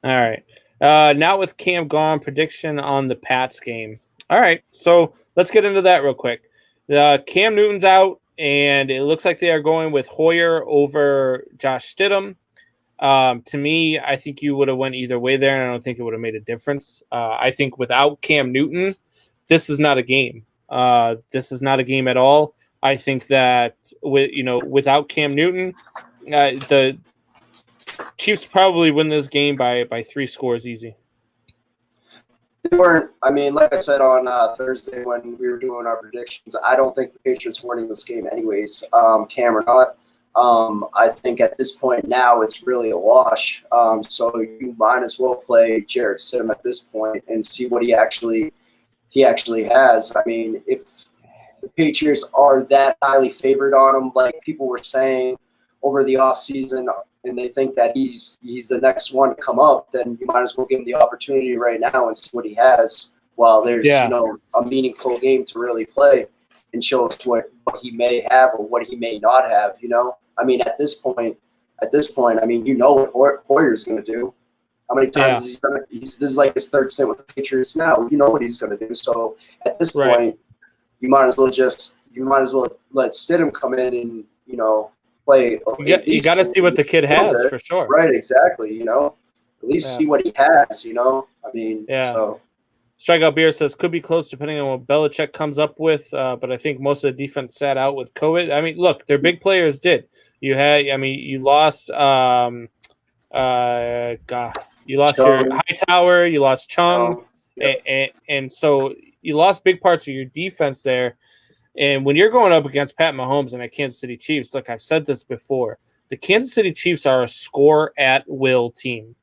All right. Now with Cam gone, prediction on the Pats game. All right. So let's get into that real quick. Cam Newton's out, and it looks like they are going with Hoyer over Josh Stidham. To me, I think you would have went either way there, and I don't think it would have made a difference. I think without Cam Newton, this is not a game. This is not a game at all. I think that without Cam Newton, the Chiefs probably win this game by 3 scores easy. They weren't. I mean, like I said on Thursday when we were doing our predictions, I don't think the Patriots were winning this game anyways, Cam or not. I think at this point now it's really a wash. So you might as well play Jarrett Stidham at this point and see what he actually has. I mean, if the Patriots are that highly favored on him, like people were saying over the offseason, and they think that he's the next one to come up, then you might as well give him the opportunity right now and see what he has while there's a meaningful game to really play and show us what he may have or what he may not have. I mean, at this point, I mean, you know what Hoyer's going to do. How many times is he going to? This is like his third stint with the Patriots now. You know what he's going to do. So at this point, you might as well let Stidham come in and play. You got to see what the kid has for sure. Right, exactly. At least see what he has. I mean, so. Strikeout Beer says could be close depending on what Belichick comes up with, but I think most of the defense sat out with COVID. I mean, look, their big players did. You lost you lost Chung. your Hightower, you lost Chung, and so you lost big parts of your defense there. And when you're going up against Pat Mahomes and the Kansas City Chiefs, look, I've said this before, the Kansas City Chiefs are a score-at-will team.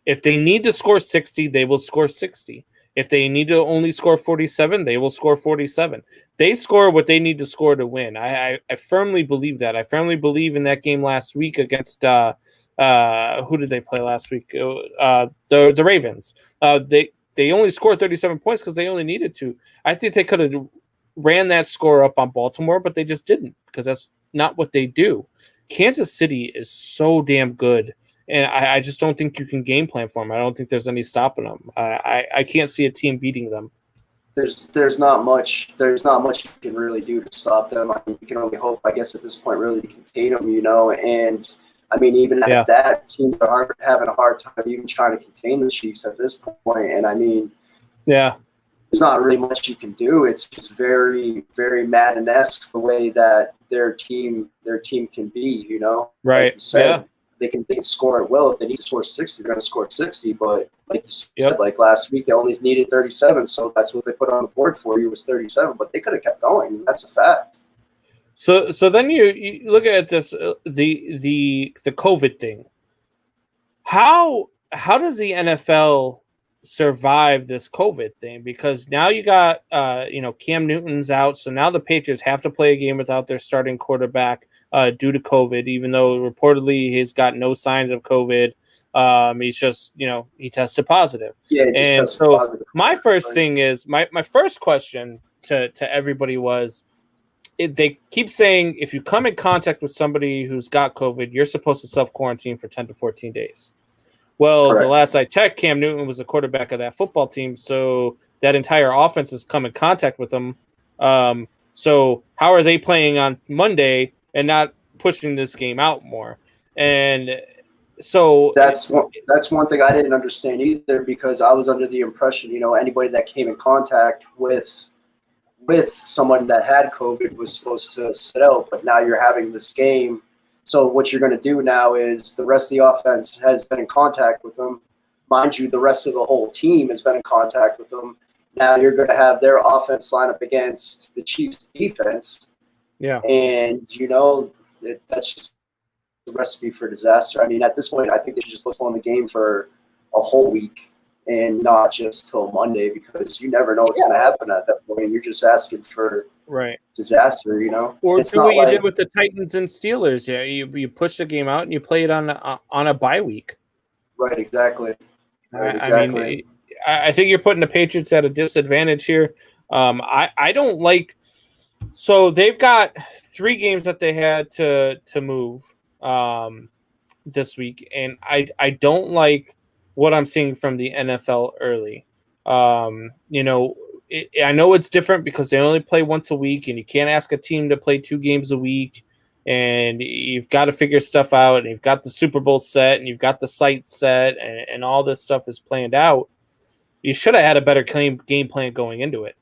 If they need to score 60, they will score 60. If they need to only score 47, they will score 47. They score what they need to score to win. I firmly believe that. I firmly believe in that game last week against who did they play last week? The Ravens. They only scored 37 points because they only needed to. I think they could have ran that score up on Baltimore, but they just didn't because that's not what they do. Kansas City is so damn good. And I just don't think you can game plan for them. I don't think there's any stopping them. I can't see a team beating them. There's not much you can really do to stop them. I mean, you can only hope, I guess, at this point, really to contain them. And I mean, even at that, teams are having a hard time even trying to contain the Chiefs at this point. And I mean, there's not really much you can do. It's just very, very Madden-esque the way that their team can be. Right? Like you said, They can score at will. If they need to score 60, they're going to score 60. But like you said, like last week, they only needed 37, so that's what they put on the board for you was 37. But they could have kept going. That's a fact. So then you look at this the COVID thing. How does the NFL survive this COVID thing? Because now you got Cam Newton's out, so now the Patriots have to play a game without their starting quarterback due to COVID, even though reportedly he's got no signs of COVID. He's just he tested positive. Yeah, and so positive. My first thing is my first question to everybody was, they keep saying if you come in contact with somebody who's got COVID, you're supposed to self-quarantine for 10 to 14 days. Well, correct. The last I checked, Cam Newton was the quarterback of that football team, so that entire offense has come in contact with him. So how are they playing on Monday and not pushing this game out more? And so that's one thing I didn't understand either, because I was under the impression, anybody that came in contact with someone that had COVID was supposed to sit out, but now you're having this game. So what you're going to do now is the rest of the offense has been in contact with them. Mind you, the rest of the whole team has been in contact with them. Now you're going to have their offense line up against the Chiefs' defense. Yeah. And, that's just the recipe for disaster. I mean, at this point, I think they should just postpone the game for a whole week and not just till Monday, because you never know what's going to happen at that point. You're just asking for disaster, Or do what you did with the Titans and Steelers. Yeah, you push the game out and you play it on a bye week. Right, exactly. I mean, I think you're putting the Patriots at a disadvantage here. I don't like. So they've got 3 games that they had to move this week, and I don't like what I'm seeing from the NFL early. You know, I know it's different because they only play once a week, and you can't ask a team to play 2 games a week, and you've got to figure stuff out, and you've got the Super Bowl set, and you've got the site set, and all this stuff is planned out. You should have had a better game plan going into it.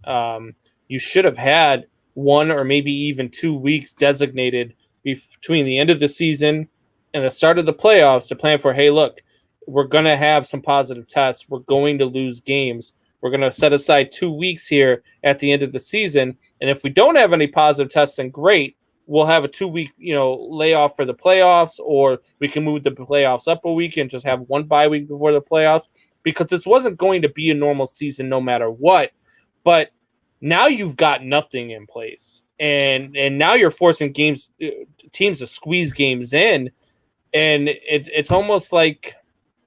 You should have had 1 or maybe even 2 weeks designated between the end of the season and the start of the playoffs to plan for, hey, look, we're going to have some positive tests. We're going to lose games. We're going to set aside 2 weeks here at the end of the season. And if we don't have any positive tests, then great. We'll have a 2-week, layoff for the playoffs, or we can move the playoffs up a week and just have 1 bye week before the playoffs, because this wasn't going to be a normal season no matter what. But now you've got nothing in place, and now you're forcing teams to squeeze games in, and it's almost like,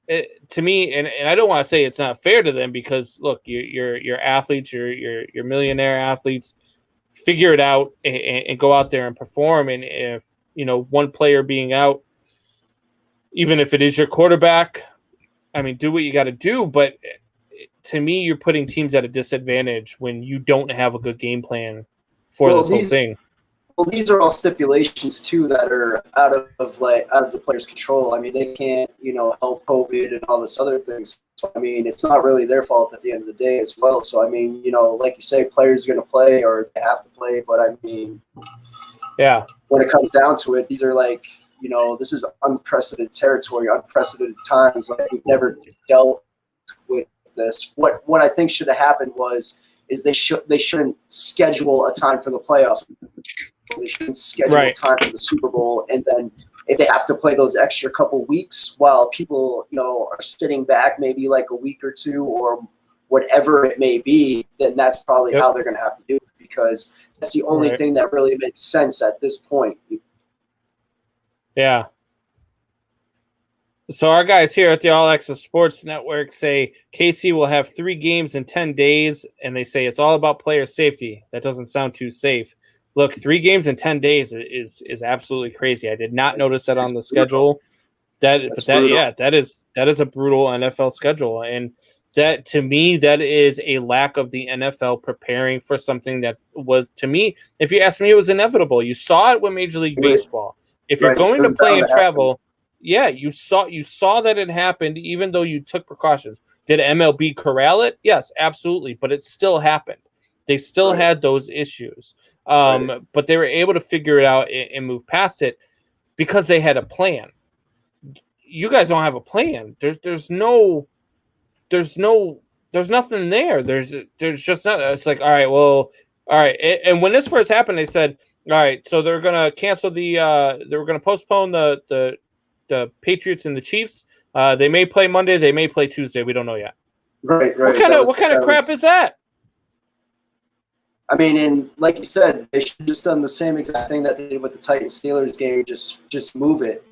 to me, and I don't want to say it's not fair to them, because look, you're athletes, you're millionaire athletes, figure it out and go out there and perform. And if 1 player being out, even if it is your quarterback, I mean, do what you got to do. But to me, you're putting teams at a disadvantage when you don't have a good game plan for this whole thing. Well, these are all stipulations too that are out of the player's control. I mean, they can't, help COVID and all this other things. So, I mean, it's not really their fault at the end of the day as well. So, I mean, like you say, players are going to play, or they have to play. But I mean, yeah, when it comes down to it, these are like, this is unprecedented territory, unprecedented times. Like, we've never dealt with this. What I think should have happened is they shouldn't schedule a time for the playoffs. They shouldn't schedule a time for the Super Bowl, and then if they have to play those extra couple weeks while people are sitting back, maybe like a week or 2 or whatever it may be, then that's probably how they're going to have to do it, because that's the only thing that really makes sense at this point. Yeah. So our guys here at the All Access Sports Network say KC will have 3 games in 10 days, and they say it's all about player safety. That doesn't sound too safe. Look, 3 games in 10 days is absolutely crazy. I did not notice that on the schedule. That is a brutal NFL schedule, and that, to me, that is a lack of the NFL preparing for something that was, to me, if you ask me, it was inevitable. You saw it with Major League Baseball. If you're going to play and travel, you saw that it happened, even though you took precautions. Did MLB corral it? Yes, absolutely, but it still happened. They still had those issues, but they were able to figure it out and move past it because they had a plan. You guys don't have a plan. There's nothing there. There's just not. It's like, all right. And when this first happened, they said, all right, so they're gonna cancel they were gonna postpone the Patriots and the Chiefs. They may play Monday. They may play Tuesday. We don't know yet. Right. What kind of crap is that? I mean, and like you said, they should have just done the same exact thing that they did with the Titans-Steelers game. Just move it.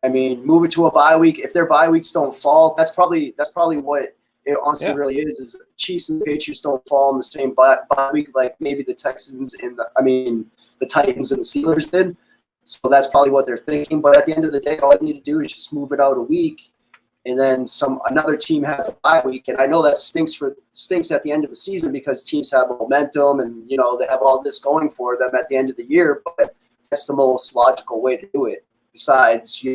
I mean, move it to a bye week. If their bye weeks don't fall, that's probably what it honestly really is. The Chiefs and the Patriots don't fall in the same bye week like maybe the Texans and the Titans and the Steelers did. So that's probably what they're thinking. But at the end of the day, all you need to do is just move it out a week, and then another team has a bye week. And I know that stinks at the end of the season because teams have momentum and they have all this going for them at the end of the year. But that's the most logical way to do it. Besides,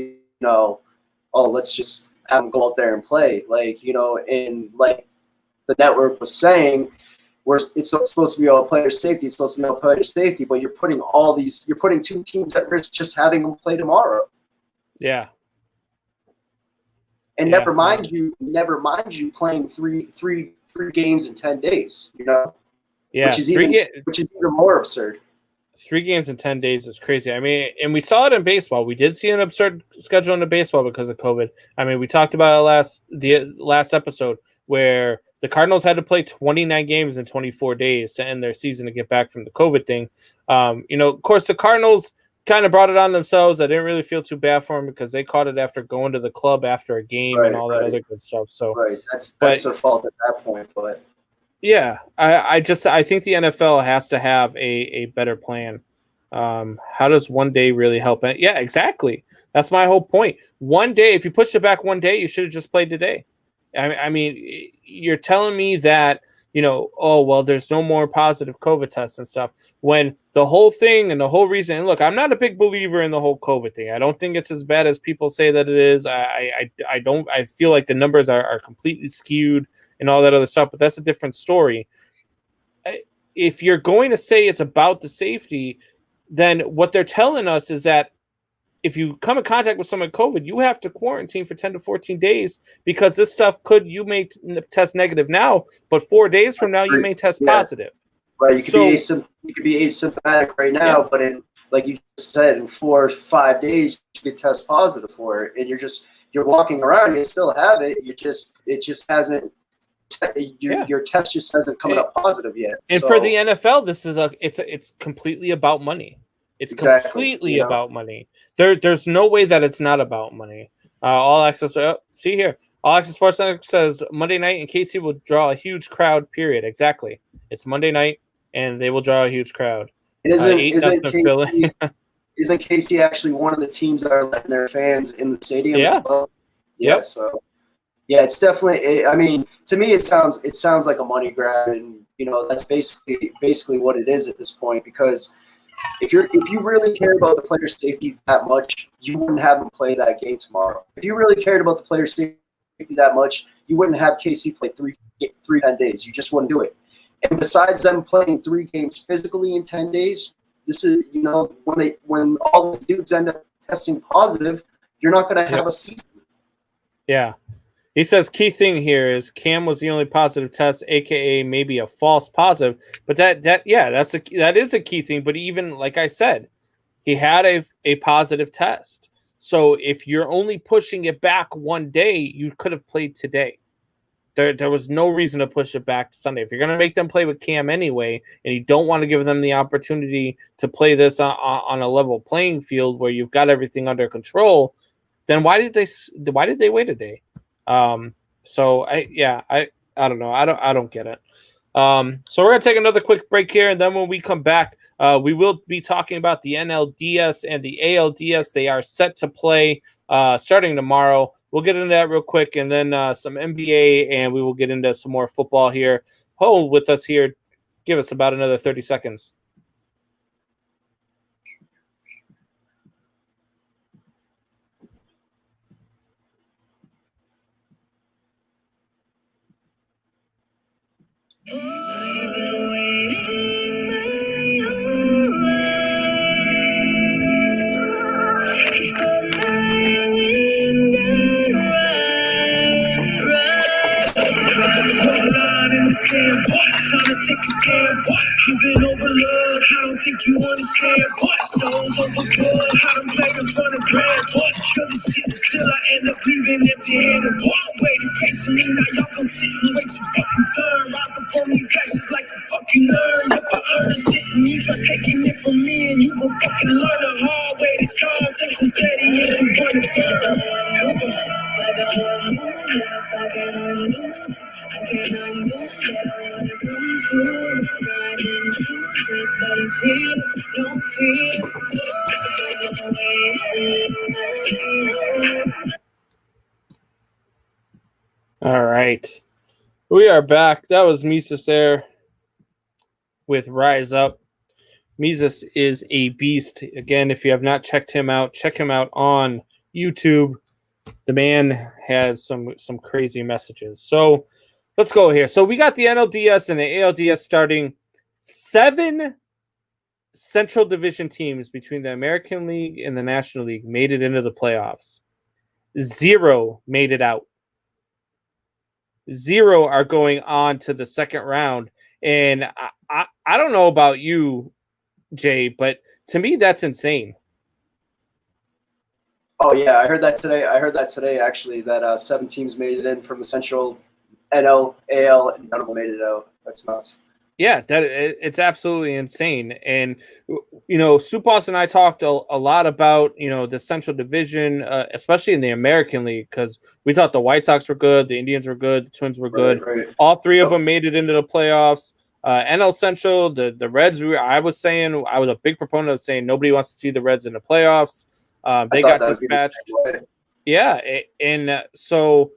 let's just have them go out there and play. And like the network was saying, it's supposed to be all player safety. It's supposed to be all player safety, but you're putting 2 teams at risk just having them play tomorrow. Yeah. And never mind you playing three games in 10 days. Yeah, which is even more absurd. 3 games in 10 days is crazy. I mean, and we saw it in baseball. We did see an absurd schedule in the baseball because of COVID. I mean, we talked about the last episode where the Cardinals had to play 29 games in 24 days to end their season to get back from the COVID thing. Of course, the Cardinals kind of brought it on themselves. I didn't really feel too bad for them because they caught it after going to the club after a game and all that other good stuff. So that's their fault at that point. But yeah, I think the NFL has to have a better plan How does one day really help? Yeah, exactly. That's my whole point. One day, if you pushed it back one day, you should have just played today. I mean, you're telling me that, oh, well, there's no more positive COVID tests and stuff, when the whole thing and the whole reason, and look, I'm not a big believer in the whole COVID thing. I don't think it's as bad as people say that it is. I feel like the numbers are completely skewed and all that other stuff, but that's a different story. If you're going to say it's about the safety, then what they're telling us is that if you come in contact with someone with COVID, you have to quarantine for 10 to 14 days, because this stuff you may test negative now, but 4 days from now, you may test positive. Right. You could be asymptomatic right now, but in, like you just said, in 4 or 5 days, you could test positive for it. And you're walking around, you still have it. It just hasn't, your test just hasn't come up positive yet. And for the NFL, this is it's completely about money. It's completely about money. There's no way that it's not about money. All Access, see here. All Access Sports Network says Monday night and KC will draw a huge crowd. Period. Exactly. It's Monday night and they will draw a huge crowd. Isn't KC actually one of the teams that are letting their fans in the stadium as well? Yeah. Yep. So yeah, it's definitely. I mean, to me, it sounds like a money grab, and that's basically what it is at this point, because if you really care about the player's safety that much, you wouldn't have them play that game tomorrow. If you really cared about the player's safety that much, you wouldn't have KC play 10 days. You just wouldn't do it. And besides them playing 3 games physically in 10 days, this is when all these dudes end up testing positive, you're not going to have a season. Yeah. He says key thing here is Cam was the only positive test, aka maybe a false positive. But that is a key thing. But even like I said, he had a positive test. So if you're only pushing it back one day, you could have played today. There was no reason to push it back to Sunday. If you're going to make them play with Cam anyway, and you don't want to give them the opportunity to play this on a level playing field where you've got everything under control, then why did they wait a day? So I don't know. I don't get it. So we're gonna take another quick break here, and then when we come back, we will be talking about the NLDS and the ALDS. They are set to play starting tomorrow. We'll get into that real quick, and then some NBA, and we will get into some more football here. Hold with us here. Give us about another 30 seconds. Time to take a stand, what? You've been overlooked, I don't think you understand, what? Souls overboard, I done played in front of grand, what? Kill the shit, still I end up leaving empty-handed, what? Waiting patiently, now y'all gon' sit and wait your fucking turn. Rise up on these ashes like a fucking nerd. Yep, I earn the shit and you try taking it from me, and you gon' fucking learn the hard way to Charles and Cosetti and you burn the burn. I got one move left, I can't undo. I can't undo it. I wanna come through. I didn't choose it, but it's here. No fear. All right. We are back. That was Mises there with Rise Up. Mises is a beast. Again, if you have not checked him out, check him out on YouTube. The man has some crazy messages. So let's go here. So we got the NLDS and the ALDS starting. 7 Central Division teams between the American League and the National League made it into the playoffs. 0 made it out. 0 are going on to the second round. And I don't know about you, Jay, but to me, that's insane. Oh, yeah, I heard that today, actually, that 7 teams made it in from the Central, NL, AL, and none of them made it out. That's nuts. Yeah, it's absolutely insane. And, Supas and I talked a lot about, the Central Division, especially in the American League, because we thought the White Sox were good, the Indians were good, the Twins were good. Right. All 3 of them made it into the playoffs. NL Central, the Reds. I was a big proponent of saying nobody wants to see the Reds in the playoffs. They got dispatched. Yeah, and so,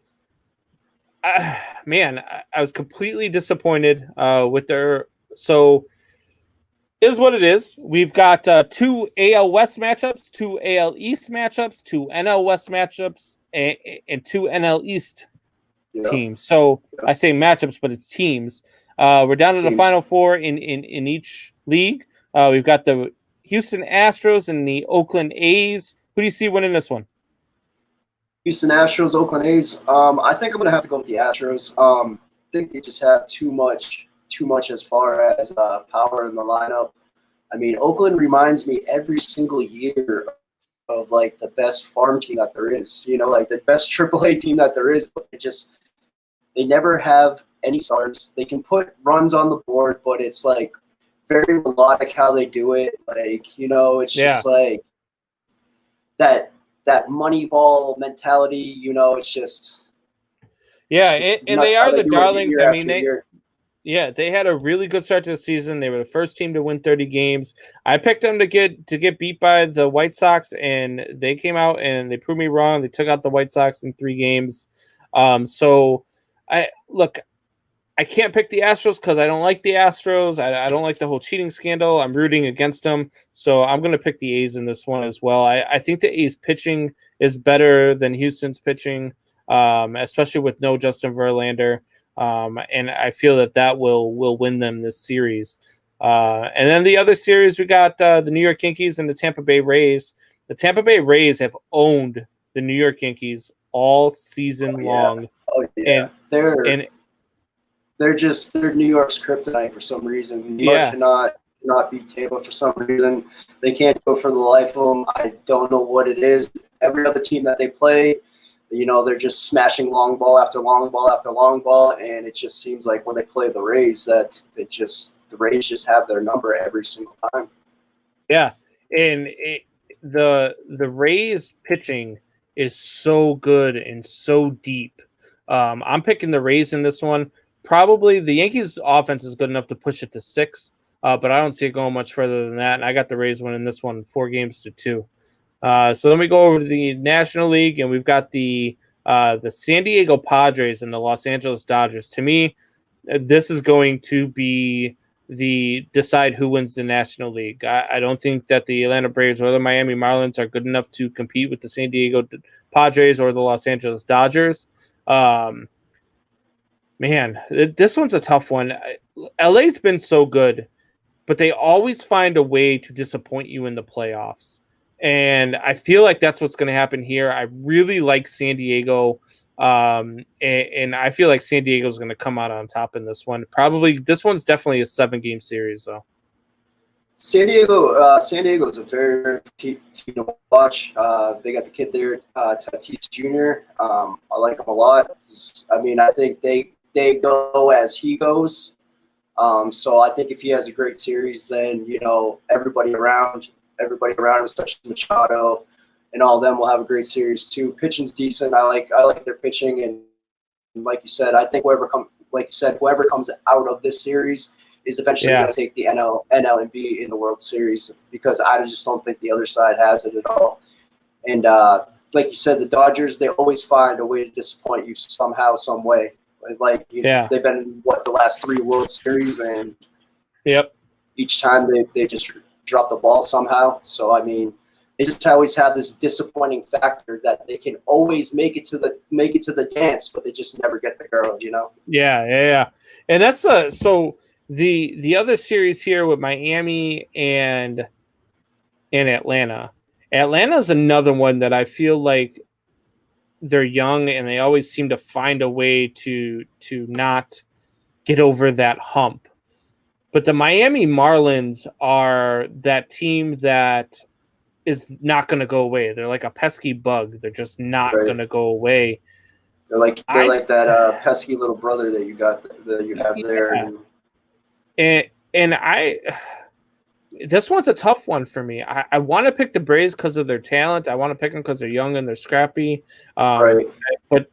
man, I was completely disappointed with their. So, is what it is. We've got 2 AL West matchups, 2 AL East matchups, 2 NL West matchups, and 2 NL East teams. So I say matchups, but it's teams. We're down to the final 4 in each league. We've got the Houston Astros and the Oakland A's. Who do you see winning this one? Houston Astros, Oakland A's. I think I'm gonna have to go with the Astros. I think they just have too much as far as power in the lineup. I mean, Oakland reminds me every single year of like the best farm team that there is. You know, like the best AAA team that there is. But they never have any stars. They can put runs on the board, but it's like very melodic how they do it. Like, you know, it's just like that money ball mentality. You know, it's just and they are the darlings. I mean, they had a really good start to the season. They were the first team to win 30 games. I picked them to get beat by the White Sox, and they came out and they proved me wrong. They took out the White Sox in 3 games. So I can't pick the Astros because I don't like the Astros. I don't like the whole cheating scandal. I'm rooting against them. So I'm going to pick the A's in this one as well. I think the A's pitching is better than Houston's pitching, especially with no Justin Verlander. And I feel that will win them this series. And then the other series, we got the New York Yankees and the Tampa Bay Rays. The Tampa Bay Rays have owned the New York Yankees all season long. Oh, yeah. And they're New York's kryptonite for some reason. New York cannot beat Tampa for some reason. They can't go for the life of them. I don't know what it is. Every other team that they play, you know, they're just smashing long ball after long ball after long ball, and it just seems like when they play the Rays that the Rays just have their number every single time. Yeah, and the Rays pitching is so good and so deep. I'm picking the Rays in this one. Probably the Yankees' offense is good enough to push it to 6, but I don't see it going much further than that. And I got the Rays winning this one 4-2. So then we go over to the National League, and we've got the San Diego Padres and the Los Angeles Dodgers. To me, this is going to be the decide who wins the National League. I don't think that the Atlanta Braves or the Miami Marlins are good enough to compete with the San Diego Padres or the Los Angeles Dodgers. Man, this one's a tough one. LA's been so good, but they always find a way to disappoint you in the playoffs. And I feel like that's what's going to happen here. I really like San Diego, and I feel like San Diego is going to come out on top in this one. Probably this one's definitely a 7-game series, though. San Diego is a very team to watch. They got the kid there, Tatis Jr. I like him a lot. I mean, I think they go as he goes. So I think if he has a great series, then, you know, everybody around him, such as Machado and all of them, will have a great series too. Pitching's decent. I like their pitching, and like you said, I think whoever comes out of this series is eventually going to take the NL and B in the World Series, because I just don't think the other side has it at all. And like you said, the Dodgers, they always find a way to disappoint you somehow, some way. Like they've been in the last 3 World Series, and each time they just drop the ball somehow. So I mean, they just always have this disappointing factor that they can always make it to the dance, but they just never get the girl, you know? Yeah. And that's so the other series here with Miami and Atlanta. Atlanta's another one that I feel like they're young and they always seem to find a way to not get over that hump. But the Miami Marlins are that team that is not going to go away. They're like a pesky bug. They're just not going to go away. They're like that pesky little brother that you have there. And this one's a tough one for me. I want to pick the Braves because of their talent. I want to pick them because they're young and they're scrappy. But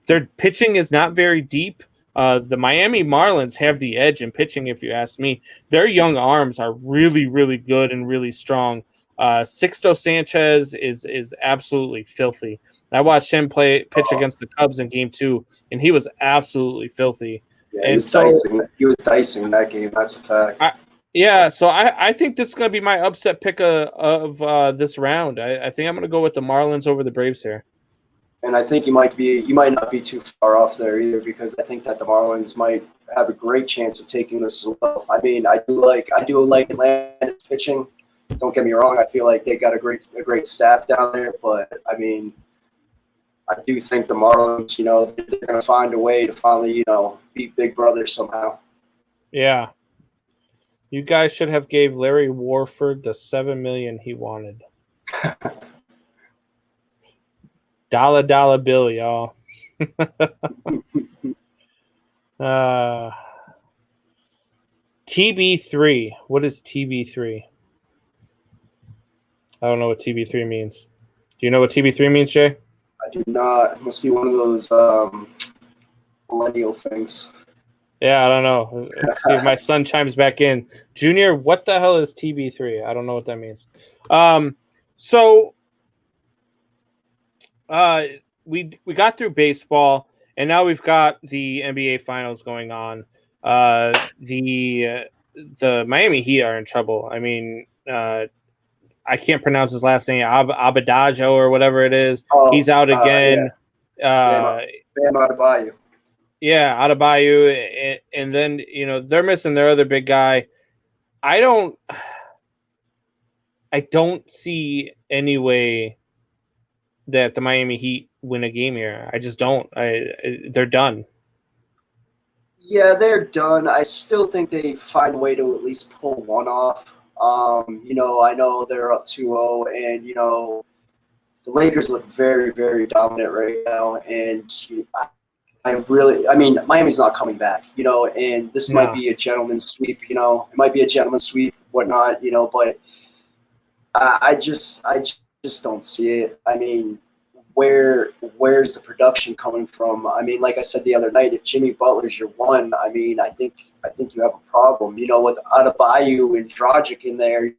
their pitching is not very deep. The Miami Marlins have the edge in pitching, if you ask me. Their young arms are really, really good and really strong. Sixto Sanchez is absolutely filthy. I watched him pitch against the Cubs in Game 2, and he was absolutely filthy. Yeah, and he was dicing that game. That's a fact. So I think this is going to be my upset pick of this round. I think I'm going to go with the Marlins over the Braves here. And I think you might not be too far off there either, because I think that the Marlins might have a great chance of taking this as well. I mean, I do like Atlanta's pitching. Don't get me wrong. I feel like they got a great staff down there, but I mean, I do think the Marlins, they're going to find a way to finally, beat Big Brother somehow. Yeah. You guys should have gave Larry Warford the $7 million he wanted. Dollar bill, y'all. TB3. What is TB3? I don't know what TB3 means. Do you know what TB3 means, Jay? I do not. It must be one of those millennial things. Yeah, I don't know. Let's see if my son chimes back in. Junior, what the hell is TB3? I don't know what that means. We got through baseball, and now we've got the NBA Finals going on. The Miami Heat are in trouble. I mean, I can't pronounce his last name, Abadajo or whatever it is. He's out again. Bam Adebayo. Yeah, Adebayo, and then they're missing their other big guy. I don't see any way that the Miami Heat win a game here. I just don't. They're done. Yeah, they're done. I still think they find a way to at least pull one off. I know they're up 2-0, and the Lakers look very, very dominant right now, and Miami's not coming back, and this might be a gentleman's sweep, it might be a gentleman's sweep, whatnot, but I just don't see it. I mean, where's the production coming from? I mean, like I said the other night, if Jimmy Butler's your one, I mean, I think you have a problem, with Adebayo and Dragic in there,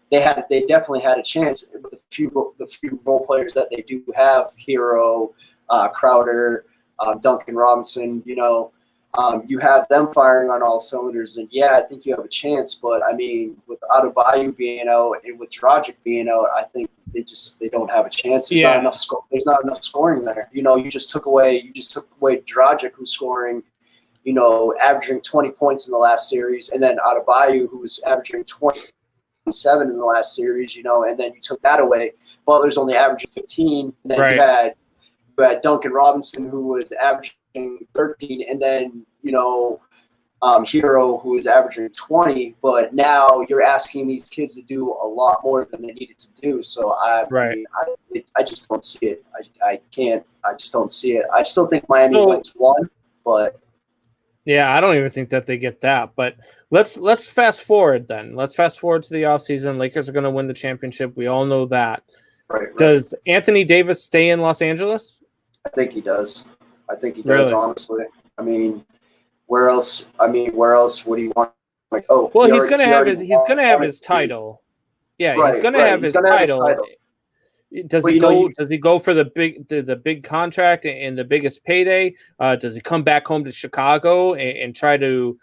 they definitely had a chance with the few role players that they do have, Hero, Crowder, Duncan Robinson, you have them firing on all cylinders, and yeah, I think you have a chance. But I mean, with Adebayo being out and with Dragic being out, I think they don't have a chance. There's not enough scoring there. You just took away Dragic, who's scoring, averaging 20 points in the last series, and then Adebayo, who's averaging 27 in the last series, and then you took that away. Butler's only averaging 15, and then you had Duncan Robinson, who was averaging 13, and then Hero, who is averaging 20. But now you're asking these kids to do a lot more than they needed to do. So I just don't see it. I just don't see it. I still think Miami wins one, but yeah, I don't even think that they get that. But let's fast forward then. Let's fast forward to the offseason. Lakers are going to win the championship. We all know that. Right. Does Anthony Davis stay in Los Angeles? I think he does. Really? Honestly. I mean, where else would he want? He's gonna have his title. Yeah, right, he's gonna have his title. Does he go for the big contract and the biggest payday? Does he come back home to Chicago and try to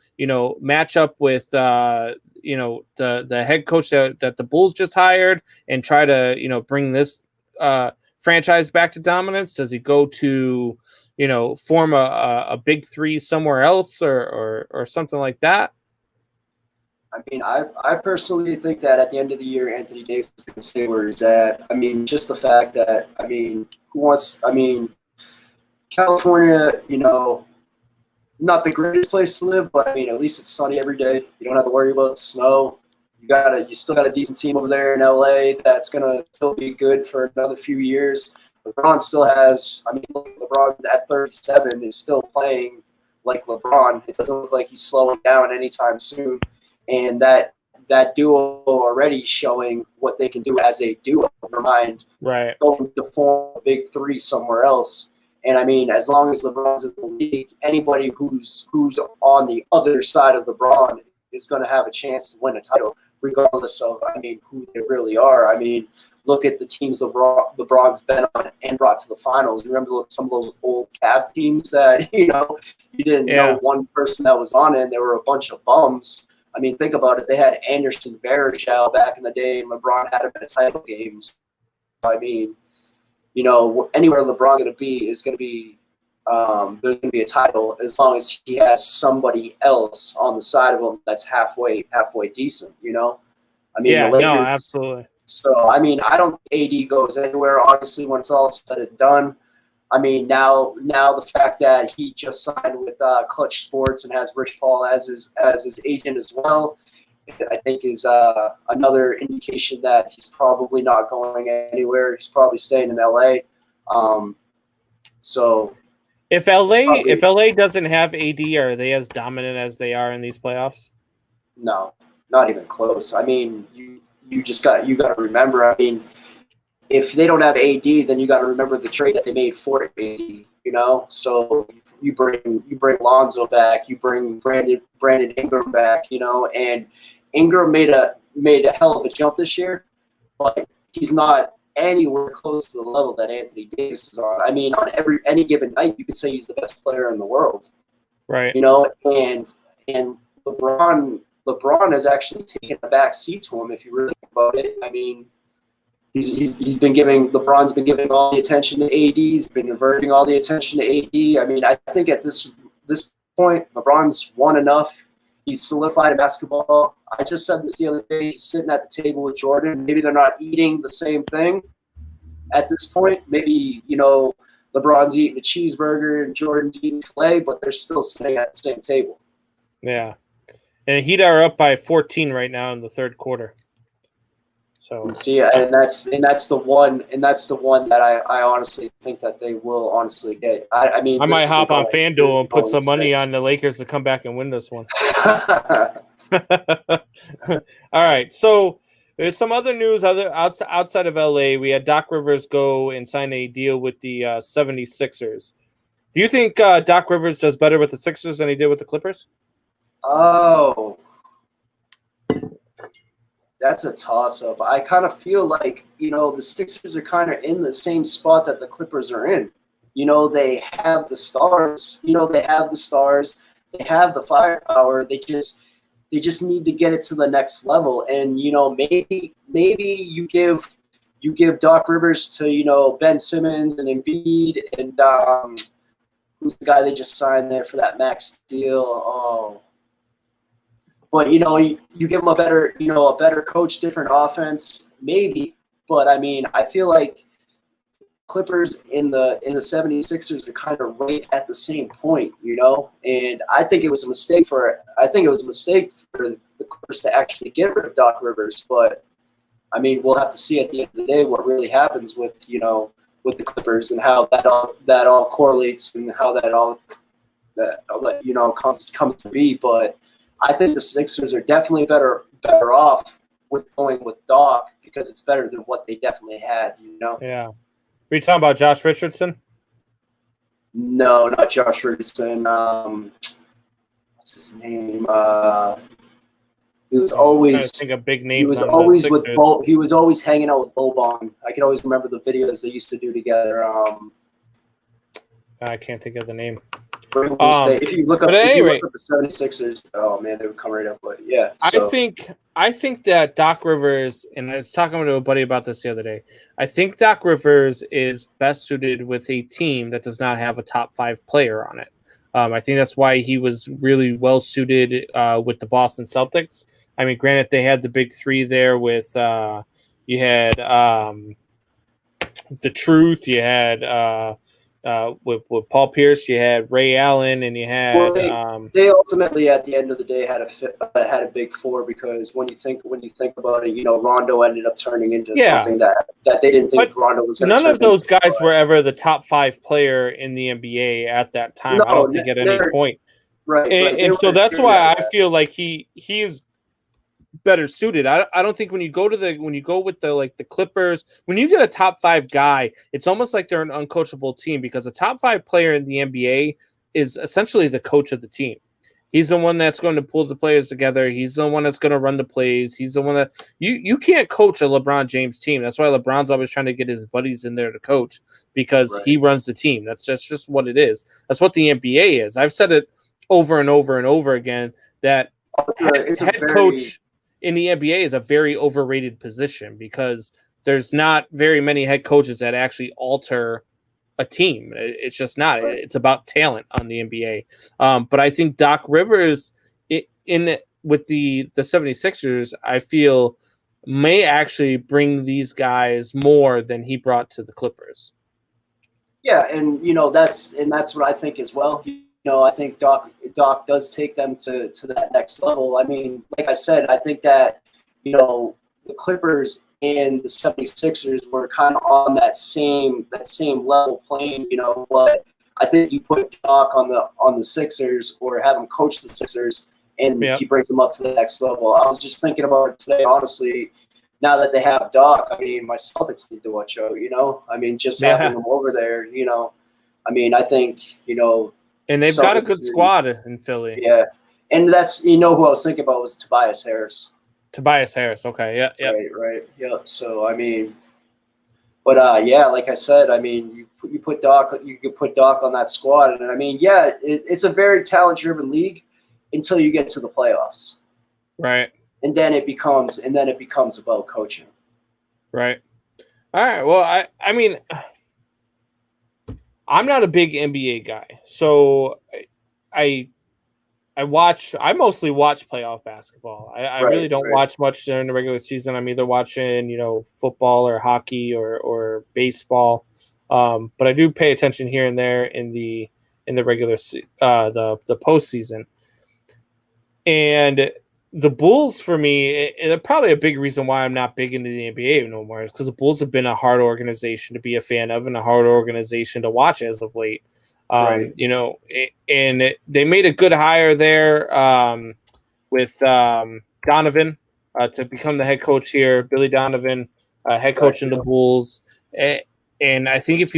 match up with the head coach that the Bulls just hired and try to bring this franchise back to dominance? Does he go to form a big three somewhere else or something like that? I mean, I personally think that at the end of the year, Anthony Davis is going to stay where he's at. I mean, just the fact that, California, not the greatest place to live, but I mean, at least it's sunny every day. You don't have to worry about snow. You still got a decent team over there in LA that's going to still be good for another few years. LeBron still has, LeBron at 37 is still playing like LeBron. It doesn't look like he's slowing down anytime soon. And that duo already showing what they can do as a duo. Never mind going to form a big three somewhere else. And I mean, as long as LeBron's in the league, anybody who's on the other side of LeBron is going to have a chance to win a title, regardless of, I mean, who they really are. I mean, look at the teams LeBron's been on and brought to the finals. You remember some of those old Cavs teams that, you didn't know one person that was on it, and there were a bunch of bums. I mean, think about it. They had Anderson Varejao back in the day, and LeBron had him in title games. I mean, anywhere LeBron's going to be is going to be there's going to be a title as long as he has somebody else on the side of him that's halfway decent. I mean, the Lakers, no, absolutely. So I mean, I don't think AD goes anywhere. Honestly, when it's all said and done, I mean, now the fact that he just signed with Clutch Sports and has Rich Paul as his agent as well, I think is another indication that he's probably not going anywhere. He's probably staying in LA. So if LA doesn't have AD, are they as dominant as they are in these playoffs? No, not even close. I mean, you got to remember. I mean, if they don't have AD, then you got to remember the trade that they made for AD. So you bring Lonzo back, you bring Brandon Ingram back, and Ingram made a hell of a jump this year, but he's not anywhere close to the level that Anthony Davis is on. I mean, on any given night, you could say he's the best player in the world, right? And LeBron has actually taken a back seat to him if you really think about it. I mean, LeBron's been giving all the attention to AD. He's been diverting all the attention to AD. I mean, I think at this point, LeBron's won enough. He's solidified in basketball. I just said this the other day. He's sitting at the table with Jordan. Maybe they're not eating the same thing at this point. Maybe, LeBron's eating a cheeseburger and Jordan's eating filet, but they're still sitting at the same table. Yeah. And Heat are up by 14 right now in the third quarter. So see, and that's the one that I honestly think that they will honestly get. I mean, I might hop on FanDuel and put some money on the Lakers to come back and win this one. All right, so there's some other news outside of LA. We had Doc Rivers go and sign a deal with the 76ers. Do you think Doc Rivers does better with the Sixers than he did with the Clippers? Oh, that's a toss-up. I kind of feel like, the Sixers are kind of in the same spot that the Clippers are in. They have the stars. They have the firepower. They just need to get it to the next level. And, maybe you give Doc Rivers to, Ben Simmons and Embiid and who's the guy they just signed there for that max deal? Oh. But, you give them a better coach, different offense, maybe. But, I mean, I feel like Clippers in the 76ers are kind of right at the same point, And I think it was a mistake for the Clippers to actually get rid of Doc Rivers. But, I mean, we'll have to see at the end of the day what really happens with the Clippers and how that all correlates and how that all comes to be. But I think the Sixers are definitely better off with going with Doc because it's better than what they definitely had, Yeah. Are you talking about Josh Richardson? No, not Josh Richardson. What's his name? He was always think of big names. He was always with Bo. He was always hanging out with Boban. I can always remember the videos they used to do together. I can't think of the name. If you look up the 76ers, oh man, they would come right up. But yeah, so. I think that Doc Rivers, and I was talking to a buddy about this the other day. I think Doc Rivers is best suited with a team that does not have a top 5 player on it. I think that's why he was really well suited with the Boston Celtics. I mean, granted, they had the big 3 there with you had the Truth, you had. With Paul Pierce, you had Ray Allen, and you had. They ultimately, at the end of the day, had a big 4 because when you think about it, Rondo ended up turning into something that they didn't think Rondo was going to. None of those guys were ever the top 5 player in the NBA at that time. I don't think at any point. Right. And so that's why I feel like he is better suited. I don't think when you go with the Clippers, when you get a top 5 guy, it's almost like they're an uncoachable team, because a top 5 player in the NBA is essentially the coach of the team. He's the one that's going to pull the players together. He's the one that's going to run the plays. He's the one that you can't coach a LeBron James team. That's why LeBron's always trying to get his buddies in there to coach, because he runs the team. That's just what it is. That's what the NBA is. I've said it over and over and over again that head coach in the NBA is a very overrated position, because there's not very many head coaches that actually alter a team. It's just not. It's about talent on the NBA. But I think Doc Rivers with the 76ers, I feel may actually bring these guys more than he brought to the Clippers. Yeah, and that's what I think as well. I think Doc does take them to that next level. I mean, like I said, I think that the Clippers and the 76ers were kind of on that same level playing, but I think you put Doc on the Sixers, or have him coach the Sixers, and he brings them up to the next level. I was just thinking about it today, honestly. Now that they have Doc, I mean, my Celtics need to watch out, I mean, just having them over there, I mean, I think, and they've got a good squad in Philly. Yeah. And that's, who I was thinking about was Tobias Harris. Okay. Yeah. Right. Yep. So, I mean, but yeah, like I said, I mean, you put Doc, you could put Doc on that squad. And I mean, yeah, it's a very talent-driven league until you get to the playoffs. Right. And then it becomes about coaching. Right. All right. Well, I mean, I'm not a big NBA guy, so I mostly watch playoff basketball. I really don't watch much during the regular season. I'm either watching, football or hockey or baseball. But I do pay attention here and there in the regular the postseason. And the Bulls, for me, and probably a big reason why I'm not big into the NBA no more, is because the Bulls have been a hard organization to be a fan of and a hard organization to watch as of late. And they made a good hire there with Donovan to become the head coach here. Billy Donovan, head coach in the Bulls, and I think if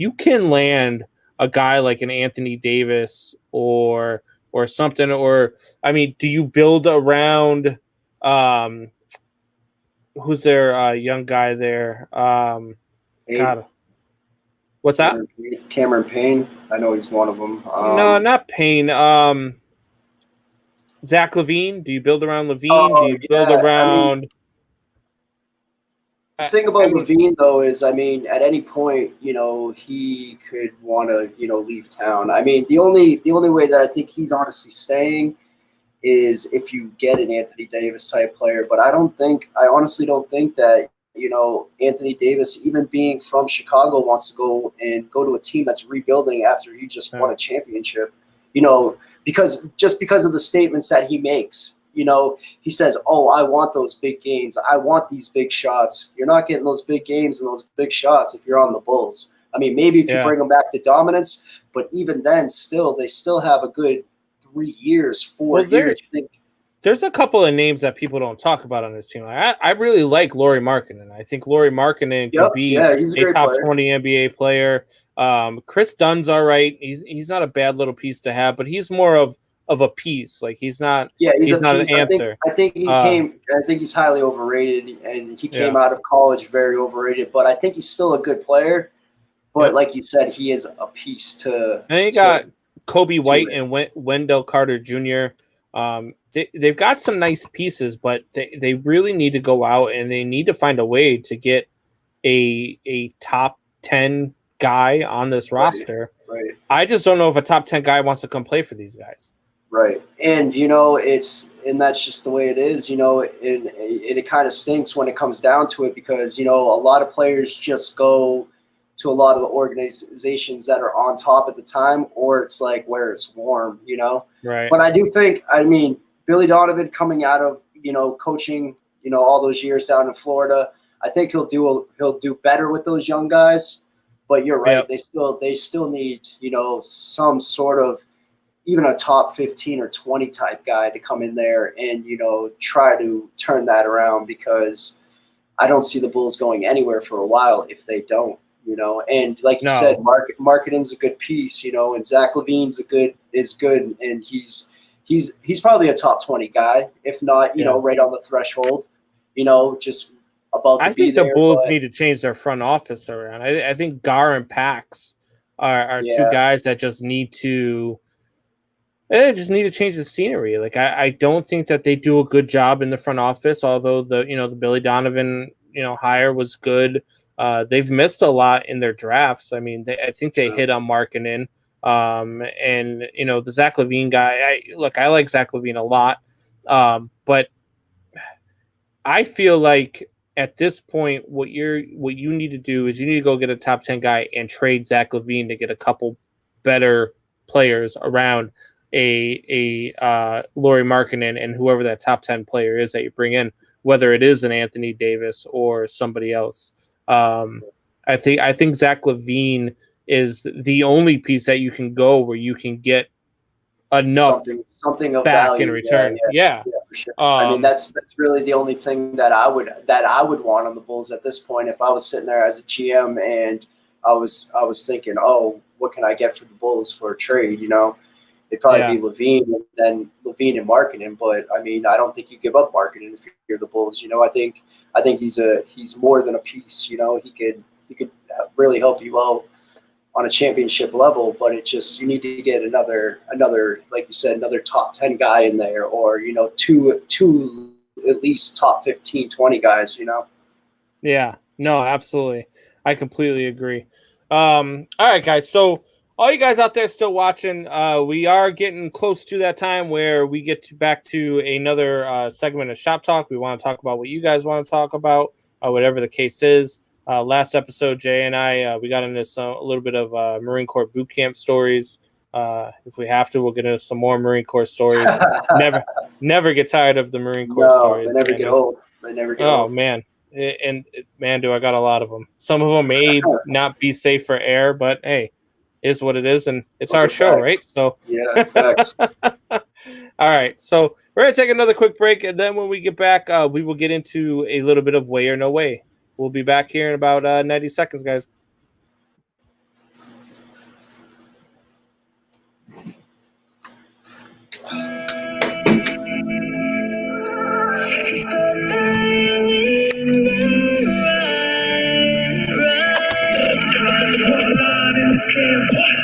you can land a guy like an Anthony Davis or something, or I mean, do you build around who's their young guy there? God. What's that? Cameron Payne. I know he's one of them. No, not Payne. Zach LaVine. Do you build around LaVine? Do you build around? The thing about LaVine, though, is, I mean, at any point, he could want to, leave town. I mean, the only way that I think he's honestly staying is if you get an Anthony Davis type player. But I honestly don't think that, Anthony Davis, even being from Chicago, wants to go to a team that's rebuilding after he just won a championship, because of the statements that he makes. He says, "Oh, I want those big games. I want these big shots." You're not getting those big games and those big shots if you're on the Bulls. I mean, maybe if you bring them back to dominance, but even then, they still have a good 3 years, 4 years. There's a couple of names that people don't talk about on this team. I really like Lauri Markkanen. I think Lauri Markkanen could be a top 20 NBA player. Chris Dunn's all right. He's not a bad little piece to have, but he's more of a piece. Like he's not not an answer. I think he's highly overrated, and he came out of college very overrated, but I think he's still a good player. But like you said, he is a piece to. And you got Kobe White and Wendell Carter Jr. They've got some nice pieces, but they really need to go out and they need to find a way to get a top 10 guy on this roster. Right. I just don't know if a top 10 guy wants to come play for these guys. Right. And, that's just the way it is, and it kind of stinks when it comes down to it because, a lot of players just go to a lot of the organizations that are on top at the time, or it's like where it's warm, Right. But I do think, Billy Donovan coming out of, coaching, all those years down in Florida, I think he'll do better with those young guys. But you're right. Yep. They still need, some sort of even a top 15 or 20 type guy to come in there and, try to turn that around, because I don't see the Bulls going anywhere for a while if they don't, and like you said, marketing's a good piece, and Zach LaVine's is good. And he's probably a top 20 guy, if not, right on the threshold, just about to I be think the there. Bulls But need to change their front office around. I think Gar and Pax are two guys that just need to change the scenery. Like I don't think that they do a good job in the front office, although the Billy Donovan hire was good. They've missed a lot in their drafts. I mean, I think they hit on marketing. And the Zach LaVine guy, I like Zach LaVine a lot. But I feel like at this point, what you need to do is you need to go get a top 10 guy and trade Zach LaVine to get a couple better players around a Lauri Markkanen and whoever that top 10 player is that you bring in, whether it is an Anthony Davis or somebody else. I think Zach LaVine is the only piece that you can go where you can get enough something of back value in return. Yeah. For sure. I mean, that's really the only thing that I would want on the Bulls at this point. If I was sitting there as a GM and I was thinking, oh, what can I get for the Bulls for a trade? It'd probably be LaVine, and then LaVine and Markkanen. But I mean, I don't think you give up Markkanen if you're the Bulls. I think he's more than a piece. He could really help you out on a championship level, but you need to get another, like you said, another top 10 guy in there, or, two at least top 15, 20 guys, Yeah, no, absolutely. I completely agree. All right, guys. So all you guys out there still watching, we are getting close to that time where we get back to another segment of Shop Talk. We want to talk about what you guys want to talk about, whatever the case is. Last episode, Jay and I, we got into a little bit of Marine Corps boot camp stories. If we have to, we'll get into some more Marine Corps stories. never get tired of the Marine Corps stories. They never get old. They never get old. Oh, man. And man, do I got a lot of them. Some of them may not be safe for air, but hey, is what it is, and it's our show, right? So yeah, facts. All right, so we're gonna take another quick break, and then when we get back, we will get into a little bit of way or no way. We'll be back here in about 90 seconds, guys.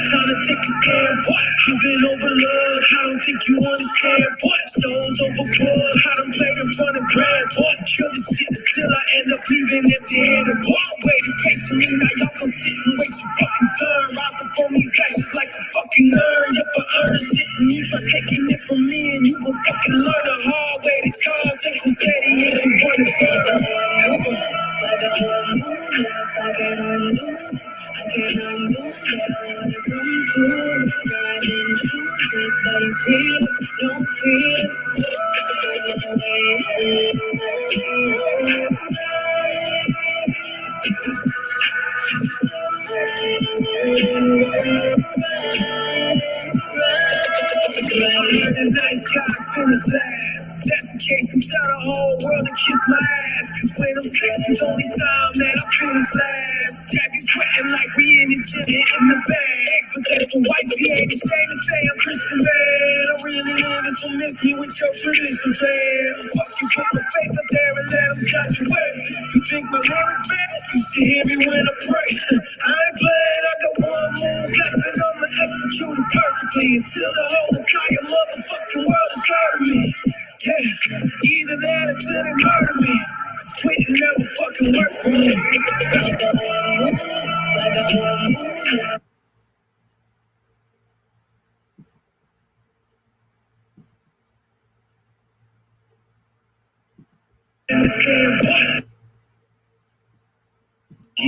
Time to take a stand, boy. You've been overlooked. I don't think you understand, boy. Souls overboard. I done played in front of grass, boy. Kill the shit, and still I end up leaving empty-handed, boy. Waiting patiently, now y'all gon' sit and wait your fucking turn. Rise up on these ashes like a fucking urn. Yep, I earn the shit, and you try taking it from me, and you gon' fucking learn the hard way. The Charles and Cosetti is the one to I can't undo it. I've been choosing, but it's here, don't feel. The nice guys finish last. That's the case, I'm tell the whole world to kiss my ass. Cause when I'm sexy's only time that I finish last. Got me sweating like we in the gym hitting the bags. But that's the wifey ain't ashamed to say I'm Christian, man. I'm really living, so miss me with your tradition, fam. Fucking put my faith up there and let them judge you. You think my lyrics bad? You should hear me when I pray. I ain't playing, I got one move left and I'ma execute it perfectly until the whole entire motherfucking world is heard of me. Yeah, either that or till they murder me. Cause quitting never fucking work for me.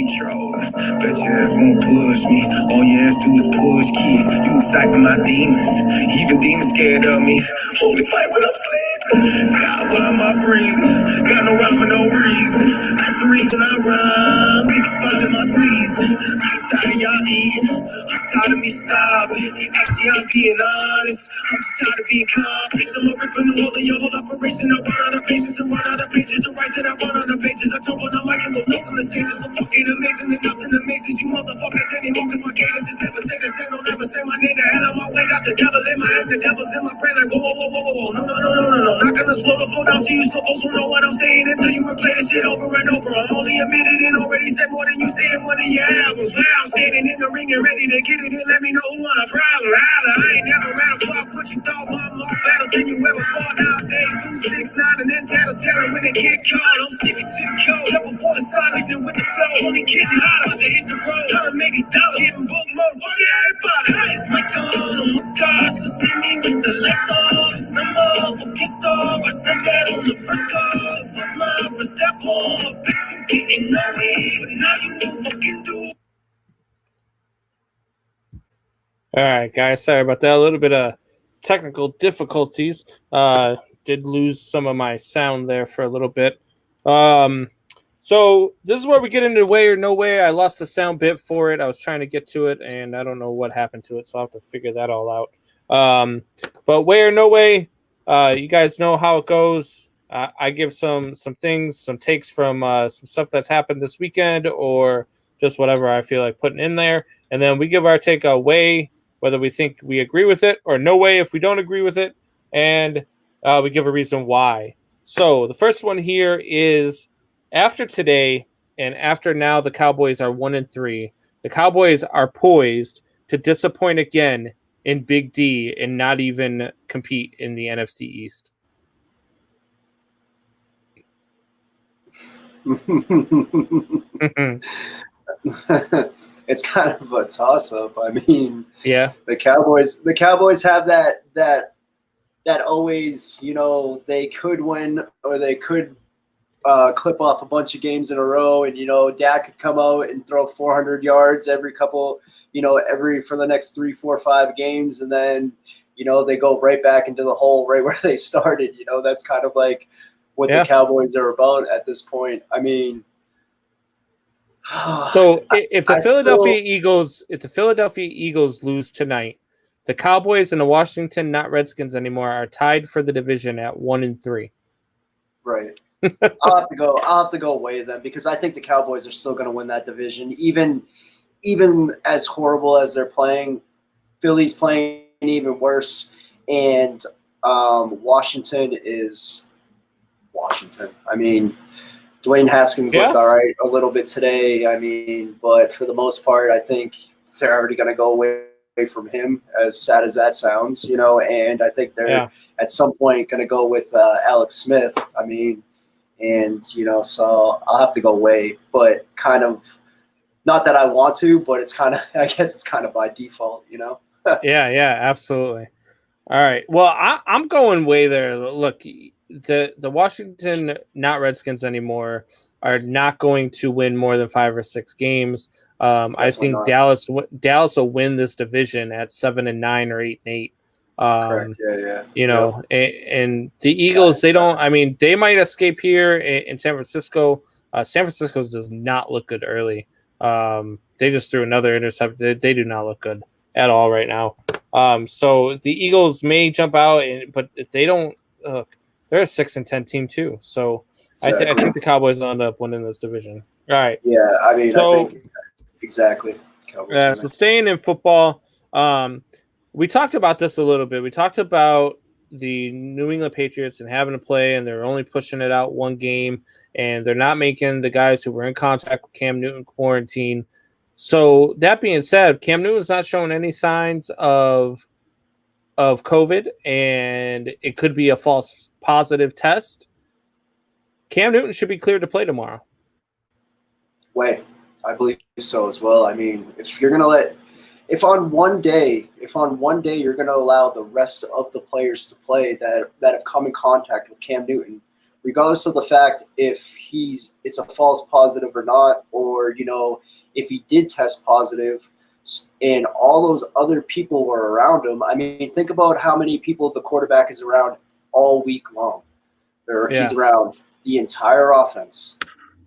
keep trolling. Bet your ass won't push me. All your ass do is push keys. You exciting my demons. Even demons scared of me. Only fight when I'm sleeping. God, why am I breathing? Got no rhyme for no reason. That's the reason I rhyme. Niggas finding my season. I'm tired of y'all eating. I'm tired of me starving. Actually, I'm being honest. I'm just tired of being complex. I'm ripping the whole of your whole operation. I run out of patience and run out of pages. To write that I run out of pages. I jump on the mic and go nuts on the stages. So fucking amazing and nothing amazes you motherfuckers anymore. Cause my cadence is never stay the same. Don't ever say my name. The hell out my way. Got the devil in my head. The devil's in my brain. Like whoa, whoa, whoa, whoa, whoa. No, no, no, no, no, no. Not gonna slow the flow down so you supposed to know what I'm saying until you replay this shit over and over. I'm only admitted and already said more than you say in one of your albums. Wow, standing in the ring and ready to get it in. Let me know who want a problem. Holla, I ain't never ran a fuck what you thought. More battles than you ever fought nowadays. 269 and then tell when they get caught. I'm sticking to the code. Up before the signs, even with the flow. Only getting hotter. About to hit the road. Trying to make these dollars. Getting book mode. Fuck everybody. Highest mic on. Oh my gosh. To see me with the lights off. Cause I'm a fucking star. I said that on the first call. With my first step on. A bitch you getting no weed. But now you fucking do. All right, guys. Sorry about that. A little bit of technical difficulties. Did lose some of my sound there for a little bit. So this is where we get into way or no way. I lost the sound bit for it. I was trying to get to it, and I don't know what happened to it, so I'll have to figure that all out. But way or no way, you guys know how it goes. I give some things, some takes from some stuff that's happened this weekend, or just whatever I feel like putting in there, and then we give our take away, whether we think we agree with it, or no way if we don't agree with it, and we give a reason why. So the first one here is after today and after now the Cowboys are 1-3, the Cowboys are poised to disappoint again in Big D and not even compete in the NFC East. It's kind of a toss-up. I mean, yeah, the Cowboys have that always, they could win or they could clip off a bunch of games in a row, and Dak could come out and throw 400 yards every couple, for the next 3, 4, 5 games, and then they go right back into the hole right where they started. That's kind of like what the Cowboys are about at this point. I mean, so if the Philadelphia Eagles lose tonight, the Cowboys and the Washington, not Redskins anymore, are tied for the division at 1-3. Right. I'll have to go away then, because I think the Cowboys are still going to win that division, even as horrible as they're playing. Philly's playing even worse, and Washington is Washington. I mean, Dwayne Haskins looked all right a little bit today. I mean, but for the most part, I think they're already going to go away from him, as sad as that sounds, and I think they're at some point going to go with Alex Smith. I mean, and, so I'll have to go away, but kind of not that I want to, but it's kind of, I guess it's kind of by default, Yeah, absolutely. All right. Well, I'm going way there. Look, the Washington, not Redskins anymore, are not going to win more than 5 or 6 games. I think not. Dallas will win this division at 7-9 or 8-8. Correct. And the Eagles, they don't. I mean, they might escape here in San Francisco. San Francisco does not look good early. They just threw another intercept. They do not look good at all right now. So the Eagles may jump out, but if they don't, they're a 6-10 team too. So exactly. I think the Cowboys will end up winning this division. All right. Yeah, I mean, I think exactly. So staying in football, we talked about this a little bit. We talked about the New England Patriots and having to play, and they're only pushing it out 1 game, and they're not making the guys who were in contact with Cam Newton quarantine. So that being said, Cam Newton's not showing any signs of COVID, and it could be a false positive test. Cam Newton should be cleared to play tomorrow. Way, I believe so as well. I mean, if you're gonna if on one day you're gonna allow the rest of the players to play that have come in contact with Cam Newton, regardless of the fact if it's a false positive or not, or if he did test positive, and all those other people were around him. I mean, think about how many people the quarterback is around all week long. He's around the entire offense.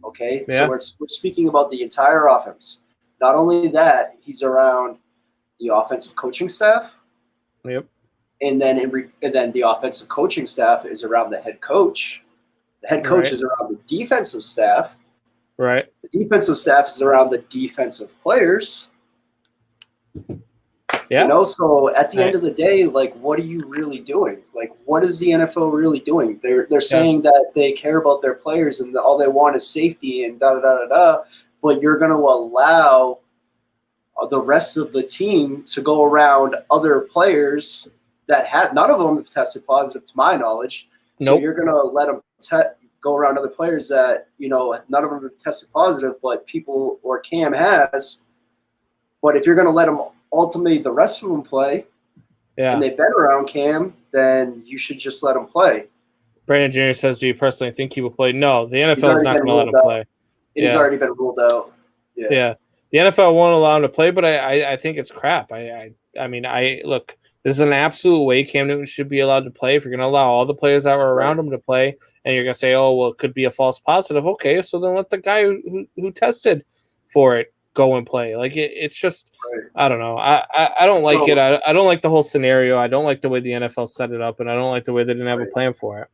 Okay, so we're speaking about the entire offense. Not only that, he's around the offensive coaching staff. Yep. And then the offensive coaching staff is around the head coach. The head coach is around the defensive staff. Right. The defensive staff is around the defensive players. Yeah. So at the end of the day, like, what are you really doing? Like, what is the NFL really doing? They're saying that they care about their players and all they want is safety and but you're going to allow the rest of the team to go around other players that none of them have tested positive, to my knowledge. So you're going to let them go around other players that none of them have tested positive, but people or Cam has. But if you're going to let them ultimately the rest of them play, and they've been around Cam, then you should just let them play. Brandon Jr. says, do you personally think he will play? No, the NFL is not going to let him play. It has already been ruled out. Yeah. The NFL won't allow him to play, but I think it's crap. I mean, look, this is an absolute way Cam Newton should be allowed to play. If you're going to allow all the players that were around him to play, and you're going to say, oh, well, it could be a false positive. Okay, so then let the guy who tested for it go and play. Like, it's just, I don't know. I don't like it. I don't like the whole scenario. I don't like the way the NFL set it up, and I don't like the way they didn't have a plan for it.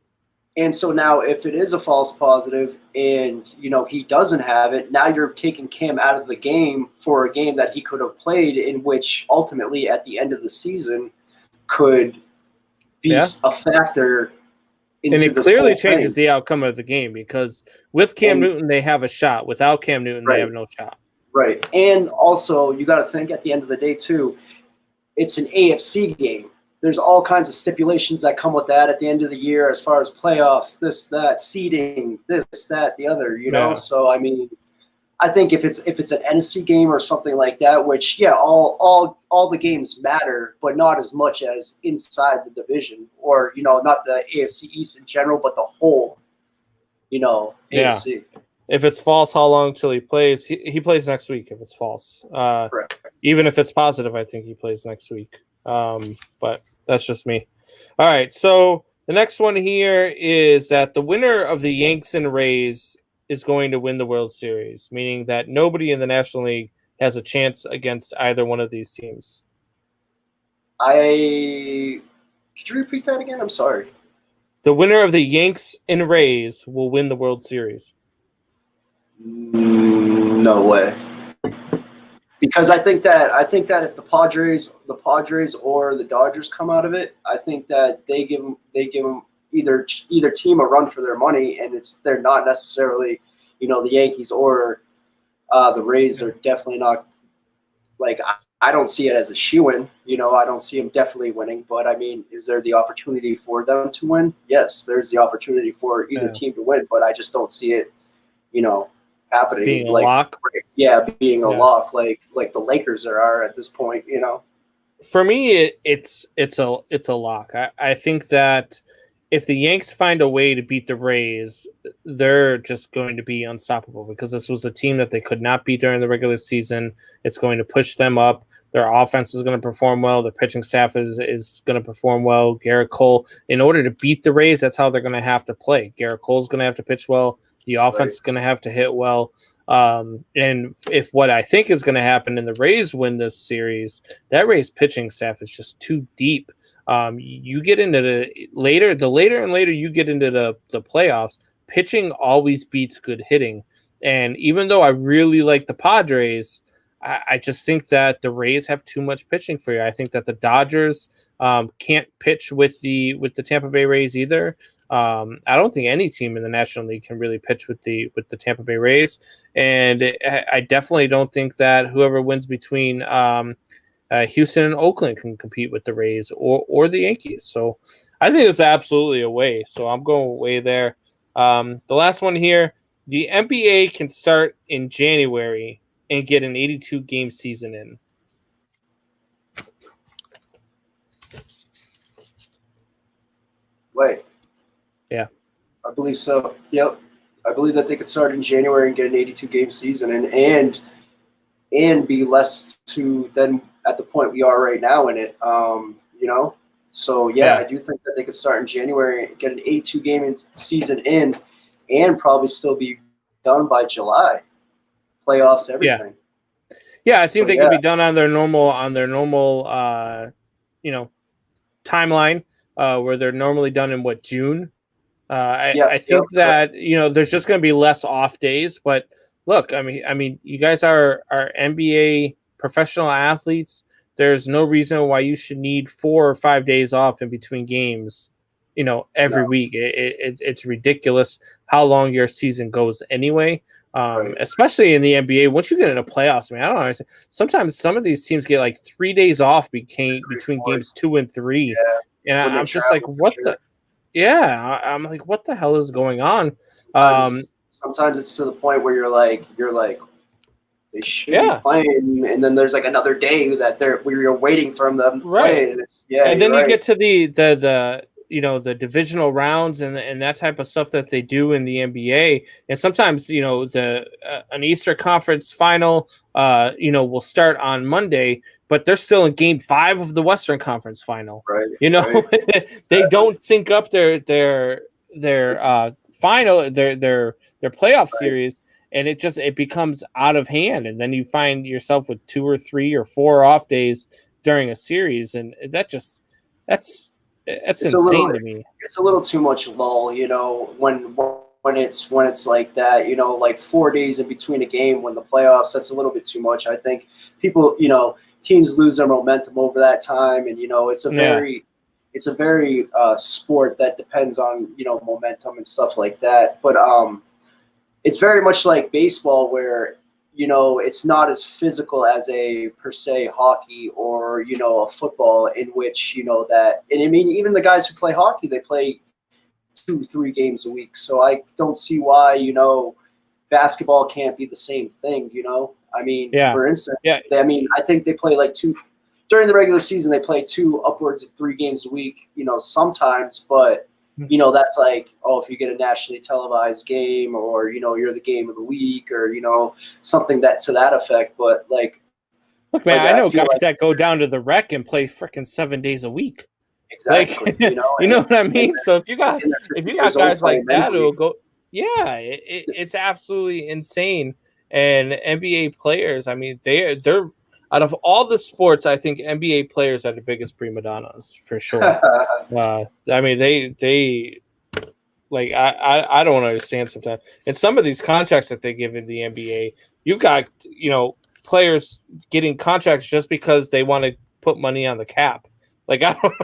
And so now if it is a false positive and, he doesn't have it, now you're taking Cam out of the game for a game that he could have played, in which ultimately at the end of the season could be a factor. And it clearly changes the outcome of the game, because with Cam Newton, they have a shot. Without Cam Newton, they have no shot. Right. And also, you got to think at the end of the day, too, it's an AFC game. There's all kinds of stipulations that come with that at the end of the year, as far as playoffs, this, that, seeding, this, that, the other, So, I mean, I think if it's an NFC game or something like that, which, all the games matter, but not as much as inside the division, or, not the AFC East in general, but the whole, AFC. If it's false, how long till he plays? He plays next week if it's false. Even if it's positive, I think he plays next week. But that's just me. All right, so the next one here is that the winner of the Yanks and Rays is going to win the World Series, meaning that nobody in the National League has a chance against either one of these teams. Could you repeat that again? I'm sorry. The winner of the Yanks and Rays will win the World Series. No way. Because I think that if the Padres or the Dodgers come out of it, I think that they give them either team a run for their money, and they're not necessarily, the Yankees or the Rays are definitely not. Like, I don't see it as a shoo-in. I don't see them definitely winning. But I mean, is there the opportunity for them to win? Yes, there's the opportunity for either team to win, but I just don't see it, happening. Being a lock? Being a lock like the Lakers are at this point, For me, it's a lock. I think that if the Yanks find a way to beat the Rays, they're just going to be unstoppable, because this was a team that they could not beat during the regular season. It's going to push them up. Their offense is going to perform well. Their pitching staff is going to perform well. Garrett Cole, in order to beat the Rays, that's how they're going to have to play. Garrett Cole's going to have to pitch well. The offense is going to have to hit well. And if what I think is going to happen and the Rays win this series, that Rays pitching staff is just too deep. You get into the later and later you get into the playoffs, pitching always beats good hitting. And even though I really like the Padres, I just think that the Rays have too much pitching for you. I think that the Dodgers can't pitch with the Tampa Bay Rays either. I don't think any team in the National League can really pitch with the Tampa Bay Rays, and I definitely don't think that whoever wins between Houston and Oakland can compete with the Rays or the Yankees. So I think it's absolutely a way. So I'm going away there. The last one here, the NBA can start in January and get an 82-game season in. Wait. Yeah. I believe so. Yep. I believe that they could start in January and get an 82-game season and be less to than at the point we are right now in it. You know, so yeah, I do think that they could start in January and get an 82-game season in, and probably still be done by July. Playoffs, everything. Yeah, I think they could be done on their normal you know, timeline where they're normally done in June. I think that you know there's just going to be less off days, but look, I mean, you guys are NBA professional athletes. There's no reason why you should need 4 or 5 days off in between games, you know, every week. It's ridiculous how long your season goes anyway. Especially in the NBA, once you get into playoffs, man, I don't know. Sometimes some of these teams get like 3 days off between games 2 and 3, and I'm just like, what the? Yeah, I'm like, what the hell is going on? Sometimes it's to the point where you're like, they should be playing, and then there's like another day that you're waiting for them to play. And then you get to the you know, the divisional rounds and that type of stuff that they do in the NBA, and sometimes you know an Eastern Conference final you know will start on Monday, but they're still in Game 5 of the Western Conference final. You know, they don't sync up their final their playoff series, and it becomes out of hand, and then you find yourself with 2 or 3 or 4 off days during a series, and that's insane to me. It's a little too much lull, you know, when it's like that, you know, like 4 days in between a game when the playoffs, that's a little bit too much. I think people, you know, teams lose their momentum over that time, and you know, it's a very sport that depends on, you know, momentum and stuff like that. But it's very much like baseball where, you know, it's not as physical as a per se hockey or, you know, a football in which, you know, that, and I mean, even the guys who play hockey, they play 2-3 games a week. So I don't see why, you know, basketball can't be the same thing, you know? I mean, for instance, I think they play like 2 during the regular season, they play 2 upwards of 3 games a week, you know, sometimes, but you know, that's like, oh, if you get a nationally televised game or, you know, you're the game of the week or, you know, something that to that effect. But like, look, man, I know guys that go down to the rec and play freaking 7 days a week. Exactly. Like, you know what I mean? So if you got guys like that who'll go, it's absolutely insane. And NBA players, I mean, they're out of all the sports, I think NBA players are the biggest prima donnas for sure. I mean, they like I don't understand sometimes. And some of these contracts that they give in the NBA, you've got, you know, players getting contracts just because they want to put money on the cap. Like I don't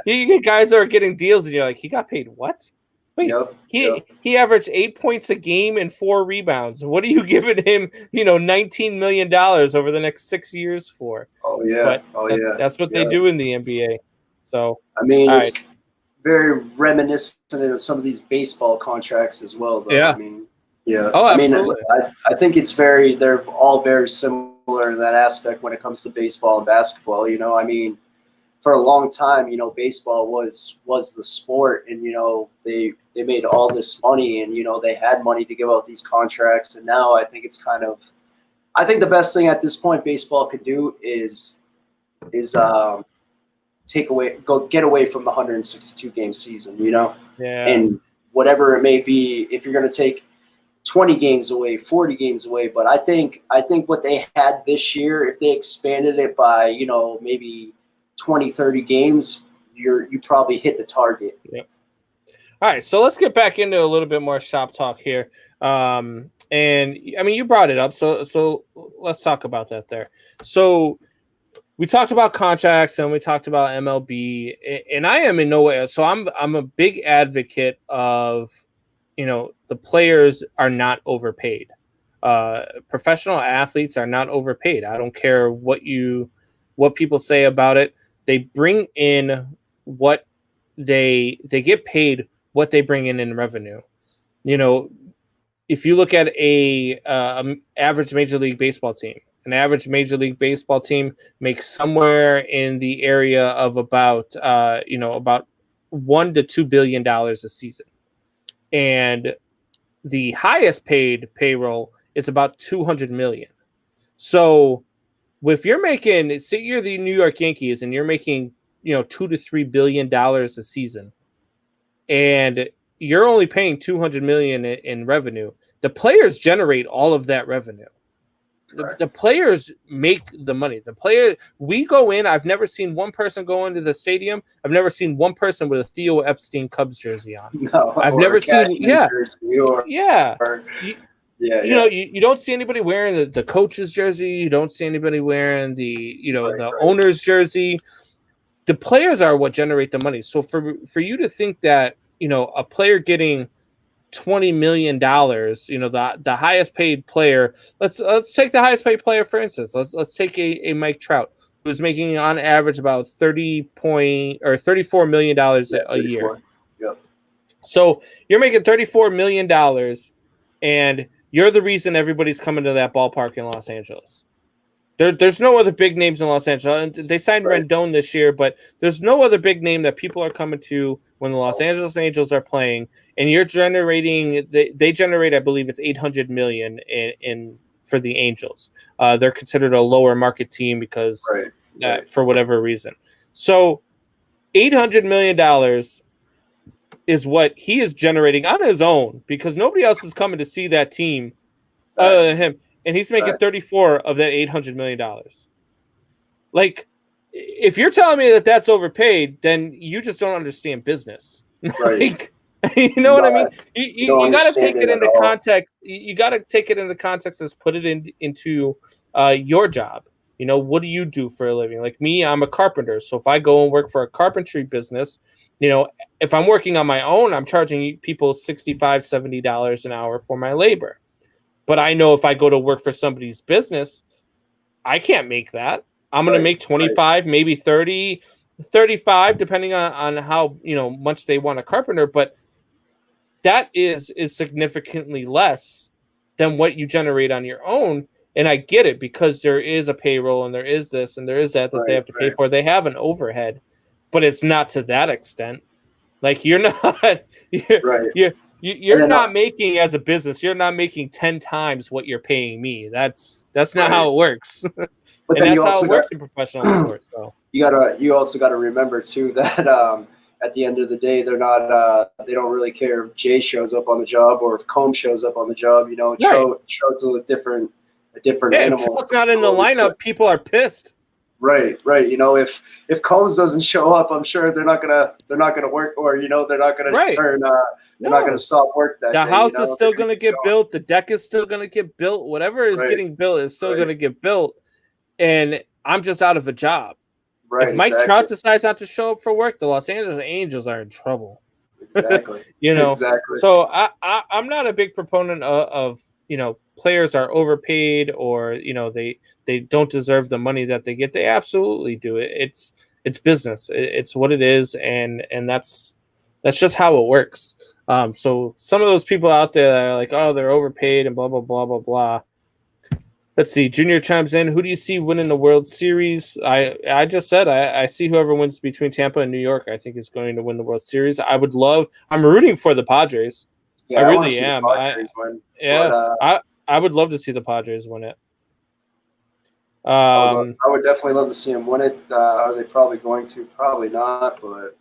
you get guys that are getting deals and you're like, he got paid what? Wait, he averaged 8 points a game and 4 rebounds. What are you giving him, you know, $19 million over the next 6 years for? That's what they do in the NBA. So I mean, it's very reminiscent of some of these baseball contracts as well, though. I mean, I mean, I think they're all very similar in that aspect when it comes to baseball and basketball. You know, I mean, for a long time, you know, baseball was the sport, and you know, they made all this money, and you know, they had money to give out these contracts, and now I think it's kind of, I think the best thing at this point baseball could do is get away from the 162 game season, you know, and whatever it may be, if you're going to take 20 games away, 40 games away, but I think what they had this year, if they expanded it by, you know, maybe 20, 30 games, you probably hit the target. All right, so let's get back into a little bit more shop talk here. And I mean, you brought it up, so let's talk about that there. So we talked about contracts and we talked about MLB, and I am in no way. So I'm a big advocate of, you know, the players are not overpaid. Professional athletes are not overpaid. I don't care what people say about it. They bring in what they get paid what they bring in revenue. You know, if you look at a average Major League Baseball team, an average Major League Baseball team makes somewhere in the area of about $1 to $2 billion a season. and the highest paid payroll is about 200 million. So if you're making, say you're the New York Yankees and you're making, $2 to $3 billion a season, and you're only paying 200 million in revenue, the players generate all of that revenue. The players make the money. We go in. I've never seen one person go into the stadium. I've never seen one person with a Theo Epstein Cubs jersey on. No, I've never seen. Yeah, yeah. You don't see anybody wearing the coach's jersey. You don't see anybody wearing the owner's jersey. The players are what generate the money. So for you to think that a player getting $20 million, the highest paid player. Let's take the highest paid player for instance. Let's take a Mike Trout, who's making on average about $34 million a year. Yep. So you're making $34 million, and you're the reason everybody's coming to that ballpark in Los Angeles. There's no other big names in Los Angeles. They signed Rendon this year, but there's no other big name that people are coming to when the Los Angeles Angels are playing. And you're generating, they generate, I believe it's 800 million in for the Angels. They're considered a lower market team because for whatever reason. So $800 million is what he is generating on his own because nobody else is coming to see that team other than him. And he's making 34 of that $800 million. Like, if you're telling me that that's overpaid, then you just don't understand business. Right. You know what I mean? You got to take it into context. You got to take it into context and put it into your job. What do you do for a living? Like me, I'm a carpenter. So if I go and work for a carpentry business, if I'm working on my own, I'm charging people $65, $70 an hour for my labor. But I know if I go to work for somebody's business, I can't make that. I'm going to make 25, maybe 30, 35, depending on how much they want a carpenter. But that is significantly less than what you generate on your own. And I get it because there is a payroll and there is this and there is that they have to pay for. They have an overhead, but it's not to that extent. Like you're not. You're not making as a business. You're not making 10 times what you're paying me. That's not how it works. But and that's how it works in professional sports. So you also got to remember too that at the end of the day, they're not. They don't really care if Jay shows up on the job or if Combs shows up on the job. Trout's a different animal. If Trout's not in the lineup, people are pissed. Right. If Combs doesn't show up, I'm sure they're not gonna work, or they're not gonna turn. They're not gonna stop work that day. The house is still gonna get built. The deck is still gonna get built. Whatever is getting built is still gonna get built. And I'm just out of a job. Right. If Mike Trout decides not to show up for work, the Los Angeles Angels are in trouble. Exactly. Exactly. So I'm not a big proponent of players are overpaid or they don't deserve the money that they get. They absolutely do. It's business. It's what it is, and that's just how it works. So some of those people out there that are like, oh, they're overpaid and blah blah blah blah blah. Let's see. Junior chimes in. Who do you see winning the World Series? I just said I see whoever wins between Tampa and New York. I think is going to win the World Series. I'm rooting for the Padres. Yeah, I really am. I would love to see the Padres win it. I would definitely love to see them win it. Are they probably going to? Probably not, but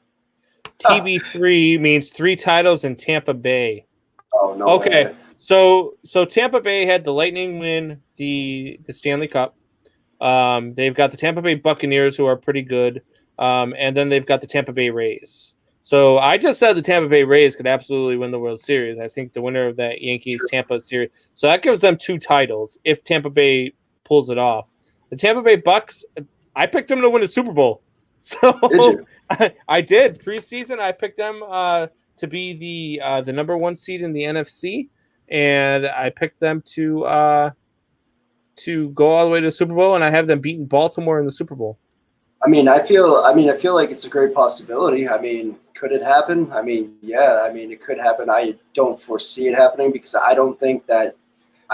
TB3 means 3 titles in Tampa Bay. Oh no. Okay. Way. So Tampa Bay had the Lightning win the Stanley Cup. They've got the Tampa Bay Buccaneers, who are pretty good. And then they've got the Tampa Bay Rays. So I just said the Tampa Bay Rays could absolutely win the World Series. I think the winner of that Yankees-Tampa series. So that gives them 2 titles if Tampa Bay pulls it off. The Tampa Bay Bucks, I picked them to win a Super Bowl. So I did. Preseason, I picked them to be the number 1 seed in the NFC, and I picked them to go all the way to the Super Bowl, and I have them beating Baltimore in the Super Bowl. I feel like it's a great possibility. Could it happen? Yeah. It could happen. I don't foresee it happening because I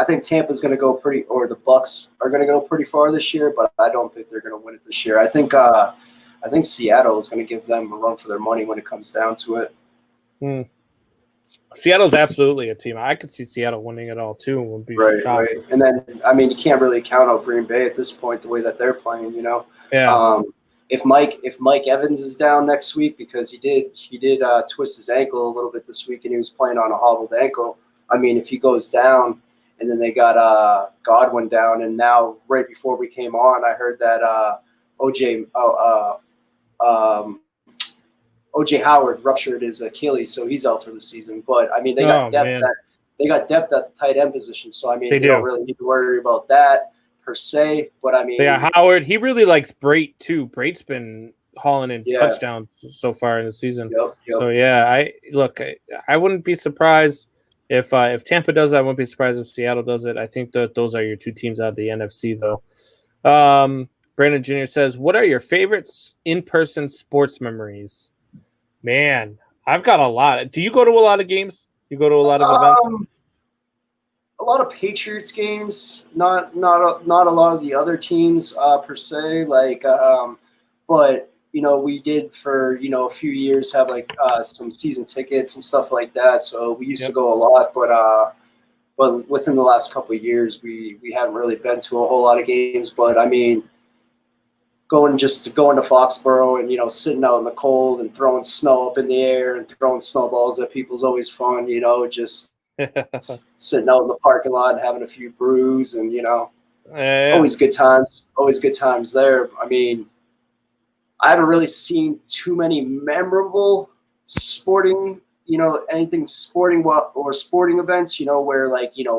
think Tampa's going to go or the Bucks are going to go pretty far this year, but I don't think they're going to win it this year. I think Seattle is going to give them a run for their money when it comes down to it. Seattle's absolutely a team. I could see Seattle winning it all too, and would be shocked. Right. And then, I mean, you can't really count out Green Bay at this point, the way that they're playing. Yeah. If Mike Evans is down next week, because he did twist his ankle a little bit this week, and he was playing on a hobbled ankle. I mean, if he goes down, and then they got Godwin down, and now right before we came on, I heard that OJ Howard ruptured his Achilles, so he's out for the season. But I mean, they got depth at the tight end position, so I mean, they don't really need to worry about that per se. But I mean, yeah, Howard, he really likes Brate too. Brate's been hauling in touchdowns so far in the season. Yep. So yeah, I wouldn't be surprised if Tampa does it. I wouldn't be surprised if Seattle does it. I think that those are your two teams out of the NFC, though. Brandon Jr. says, "What are your favorite in-person sports memories?" Man, I've got a lot. Do you go to a lot of games? You go to a lot of events? A lot of Patriots games, not a lot of the other teams per se. But we did for a few years have some season tickets and stuff like that. So we used to go a lot, but within the last couple of years, we haven't really been to a whole lot of games. But I mean, going to Foxborough and sitting out in the cold and throwing snow up in the air and throwing snowballs at people is always fun. Just sitting out in the parking lot and having a few brews and always good times. Always good times there. I mean, I haven't really seen too many memorable sporting, anything sporting or sporting events, where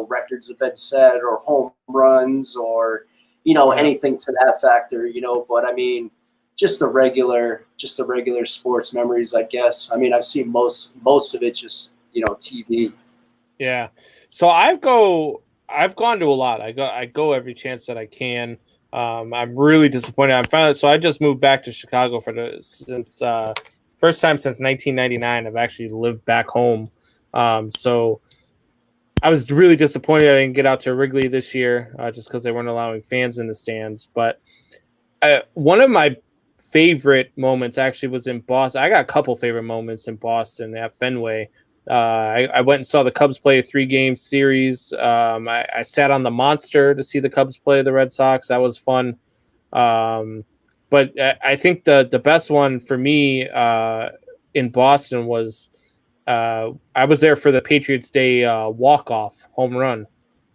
records have been set or home runs or anything to that factor, but I mean, just the regular sports memories, I guess. I mean, I've seen most of it just, TV. Yeah. So I've gone to a lot. I go every chance that I can. I'm really disappointed. So I just moved back to Chicago since first time since 1999. I've actually lived back home. So I was really disappointed I didn't get out to Wrigley this year, just because they weren't allowing fans in the stands. But one of my favorite moments actually was in Boston. I got a couple favorite moments in Boston at Fenway. I went and saw the Cubs play a 3-game series. I sat on the Monster to see the Cubs play the Red Sox. That was fun. But I think the best one for me in Boston was I was there for the Patriots Day walk-off home run.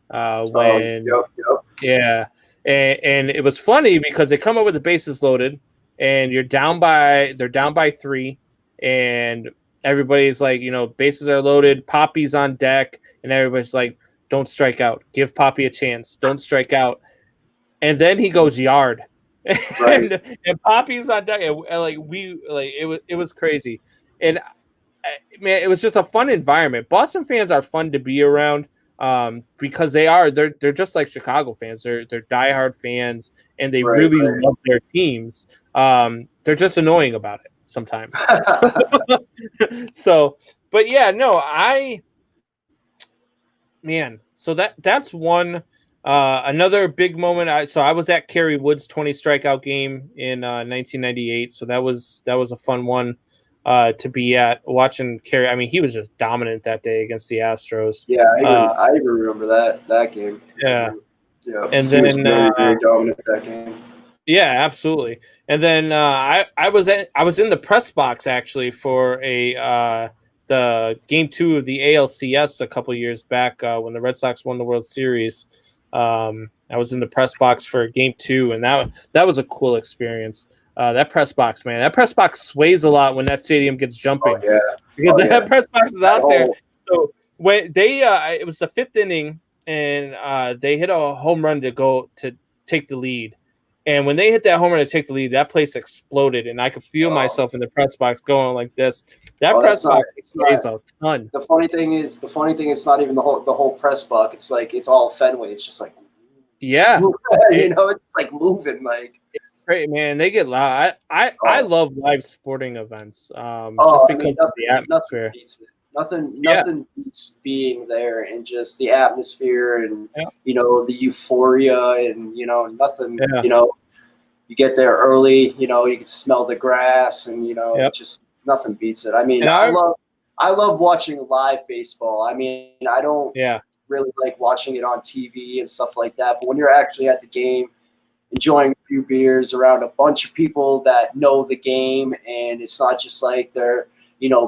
And it was funny because they come up with the bases loaded, and they're down by 3, and everybody's like, bases are loaded, Poppy's on deck, and everybody's like, don't strike out, give Poppy a chance, don't strike out. And then he goes yard, and Poppy's on deck, and it was crazy. And man, it was just a fun environment. Boston fans are fun to be around because they're just like Chicago fans. They're diehard fans, and they really love their teams. They're just annoying about it sometimes. But yeah, no, so that's one. Another big moment. I was at Kerry Wood's 20 strikeout game in 1998. So that was a fun one to be at, watching Kerry. I mean, he was just dominant that day against the Astros. Yeah, I even remember that game. Yeah. And he then was very dominant that game. Yeah, absolutely. And then I was in the press box actually for the game 2 of the ALCS a couple years back when the Red Sox won the World Series. I was in the press box for game 2, and that was a cool experience. That press box, man, that press box sways a lot when that stadium gets jumping. Because that press box is out there. So when they it was the 5th inning, and they hit a home run to take the lead. And when they hit that home run to take the lead, that place exploded, and I could feel myself in the press box going like this. That press box sways a ton. The funny thing is, it's not even the whole press box. It's like it's all Fenway. It's just like it's like moving like. Great, man. They get loud. I love live sporting events. Just because of the atmosphere. Nothing beats being there and just the atmosphere and the euphoria and nothing. You get there early. You can smell the grass and just nothing beats it. I mean, I I love watching live baseball. I mean, I don't Yeah. really like watching it on TV and stuff like that. But when you're actually at the game, enjoying a few beers around a bunch of people that know the game, and it's not just like they're,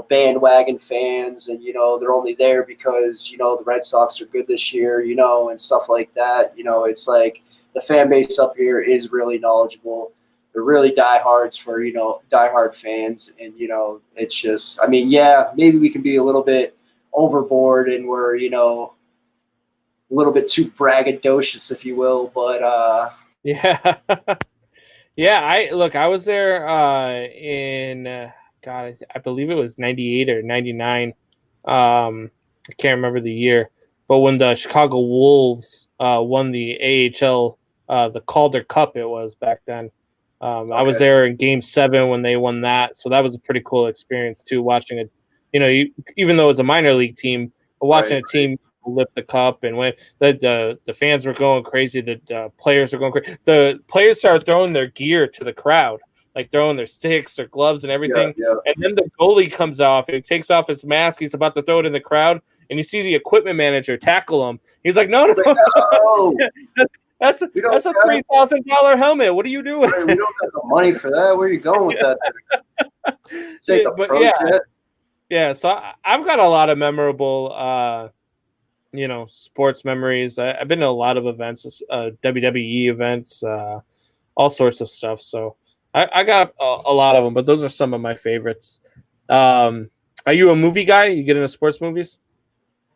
bandwagon fans and, they're only there because, the Red Sox are good this year, and stuff like that. It's like the fan base up here is really knowledgeable. They're really diehards for, diehard fans. And, it's just, yeah, maybe we can be a little bit overboard and we're, a little bit too braggadocious, if you will. But, Yeah. Yeah. I was there in, God, I believe it was 98 or 99. I can't remember the year. But when the Chicago Wolves won the AHL, the Calder Cup, it was back then. I was there in Game 7 when they won that, so that was a pretty cool experience too. Watching it, even though it was a minor league team, but watching a team lift the cup, and when the fans were going crazy, the players were going crazy. The players started throwing their gear to the crowd, like throwing their sticks, their gloves, and everything. Yeah. And then the goalie comes off and he takes off his mask. He's about to throw it in the crowd, and you see the equipment manager tackle him. He's like, "No, That's a $3,000 helmet. What are you doing?" We don't have the money for that. Where are you going with that? Yeah. So I've got a lot of memorable, sports memories. I've been to a lot of events, WWE events, all sorts of stuff. So I got a lot of them, but those are some of my favorites. Are you a movie guy? You get into sports movies?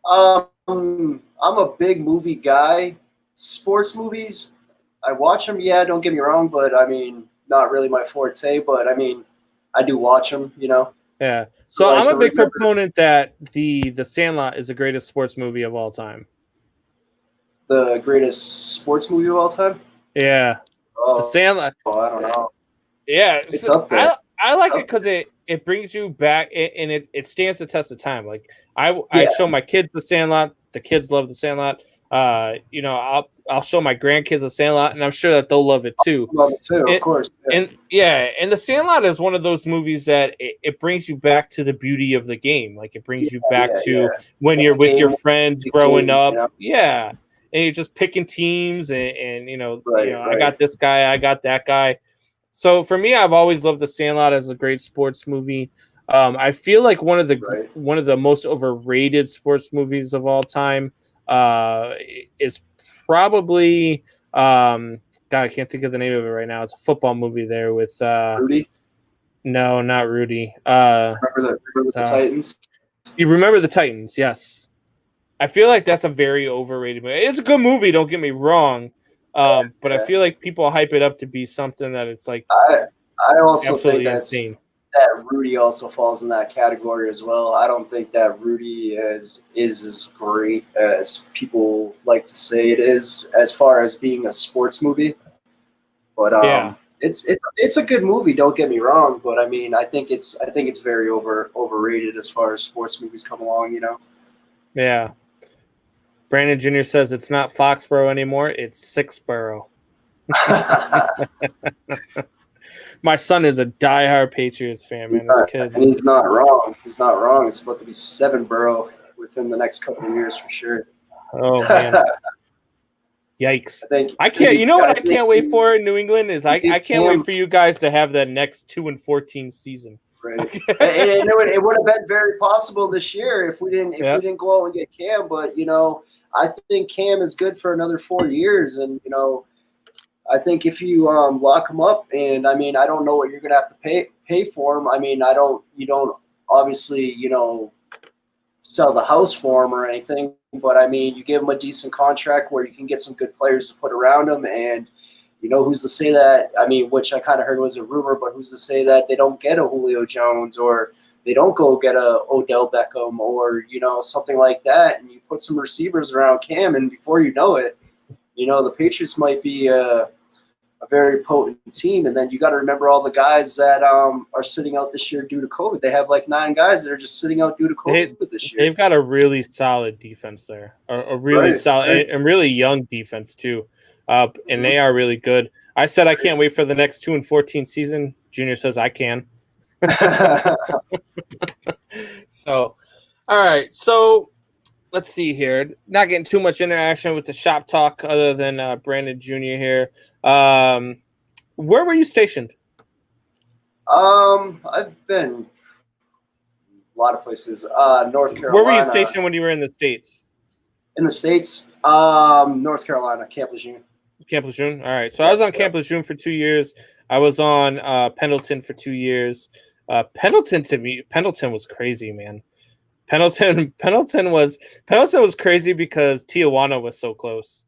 I'm a big movie guy. Sports movies, I watch them. Yeah, don't get me wrong, but not really my forte. But I do watch them. Yeah. So I'm a big proponent that the Sandlot is the greatest sports movie of all time. The greatest sports movie of all time? Yeah. The Sandlot. I don't know. Yeah, it's up there. I like it because it brings you back, and it stands the test of time. Like I show my kids the Sandlot. The kids love the Sandlot. I'll show my grandkids the Sandlot, and I'm sure that they'll love it too. Of course. Yeah. And the Sandlot is one of those movies that it brings you back to the beauty of the game. Like it brings you back to when you're with your friends growing up. Yeah, and you're just picking teams, and I got this guy, I got that guy. So for me, I've always loved the Sandlot as a great sports movie. I feel like one of the most overrated sports movies of all time is probably God, I can't think of the name of it right now. It's a football movie there with Rudy. No, not Rudy. Remember the Titans? You Remember the Titans? Yes. I feel like that's a very overrated movie. It's a good movie, don't get me wrong. But I feel like people hype it up to be something that it's like I also think insane. That Rudy also falls in that category as well. I don't think that Rudy is as great as people like to say it is, as far as being a sports movie. But it's a good movie. Don't get me wrong. But I think it's very overrated as far as sports movies come along. Yeah. Brandon Jr. says it's not Foxborough anymore. It's Sixborough. My son is a diehard Patriots fan, man. This kid. And he's not wrong. It's about to be Sevenborough within the next couple of years for sure. Oh, man. Yikes. I can't. You know what I can't wait for in New England is I can't wait for you guys to have that next 2-14 season. Right. And it would have been very possible this year if we didn't go out and get Cam. But I think Cam is good for another 4 years, and I think if you lock him up, and I don't know what you're gonna have to pay for him. You don't obviously sell the house for him or anything, but you give him a decent contract where you can get some good players to put around him, and who's to say that? Which I kind of heard was a rumor, but who's to say that they don't get a Julio Jones or they don't go get a Odell Beckham or something like that, and you put some receivers around Cam, and before you know it, the Patriots might be a very potent team. And then you got to remember all the guys that are sitting out this year due to COVID. They have like 9 guys that are just sitting out due to COVID this year. They've got a really solid defense there, a really solid and really young defense too. And they are really good. I said I can't wait for the next 2-14 season. Junior says I can. So All right, so let's see here. Not getting too much interaction with the shop talk other than Brandon Jr. here. Where were you stationed? I've been a lot of places. North Carolina. Where were you stationed when you were in the States? In the States, North Carolina, Camp Lejeune. Camp Lejeune. All right. So I was on Camp Lejeune for 2 years. I was on Pendleton for 2 years. Pendleton was crazy, man. Pendleton was crazy because Tijuana was so close.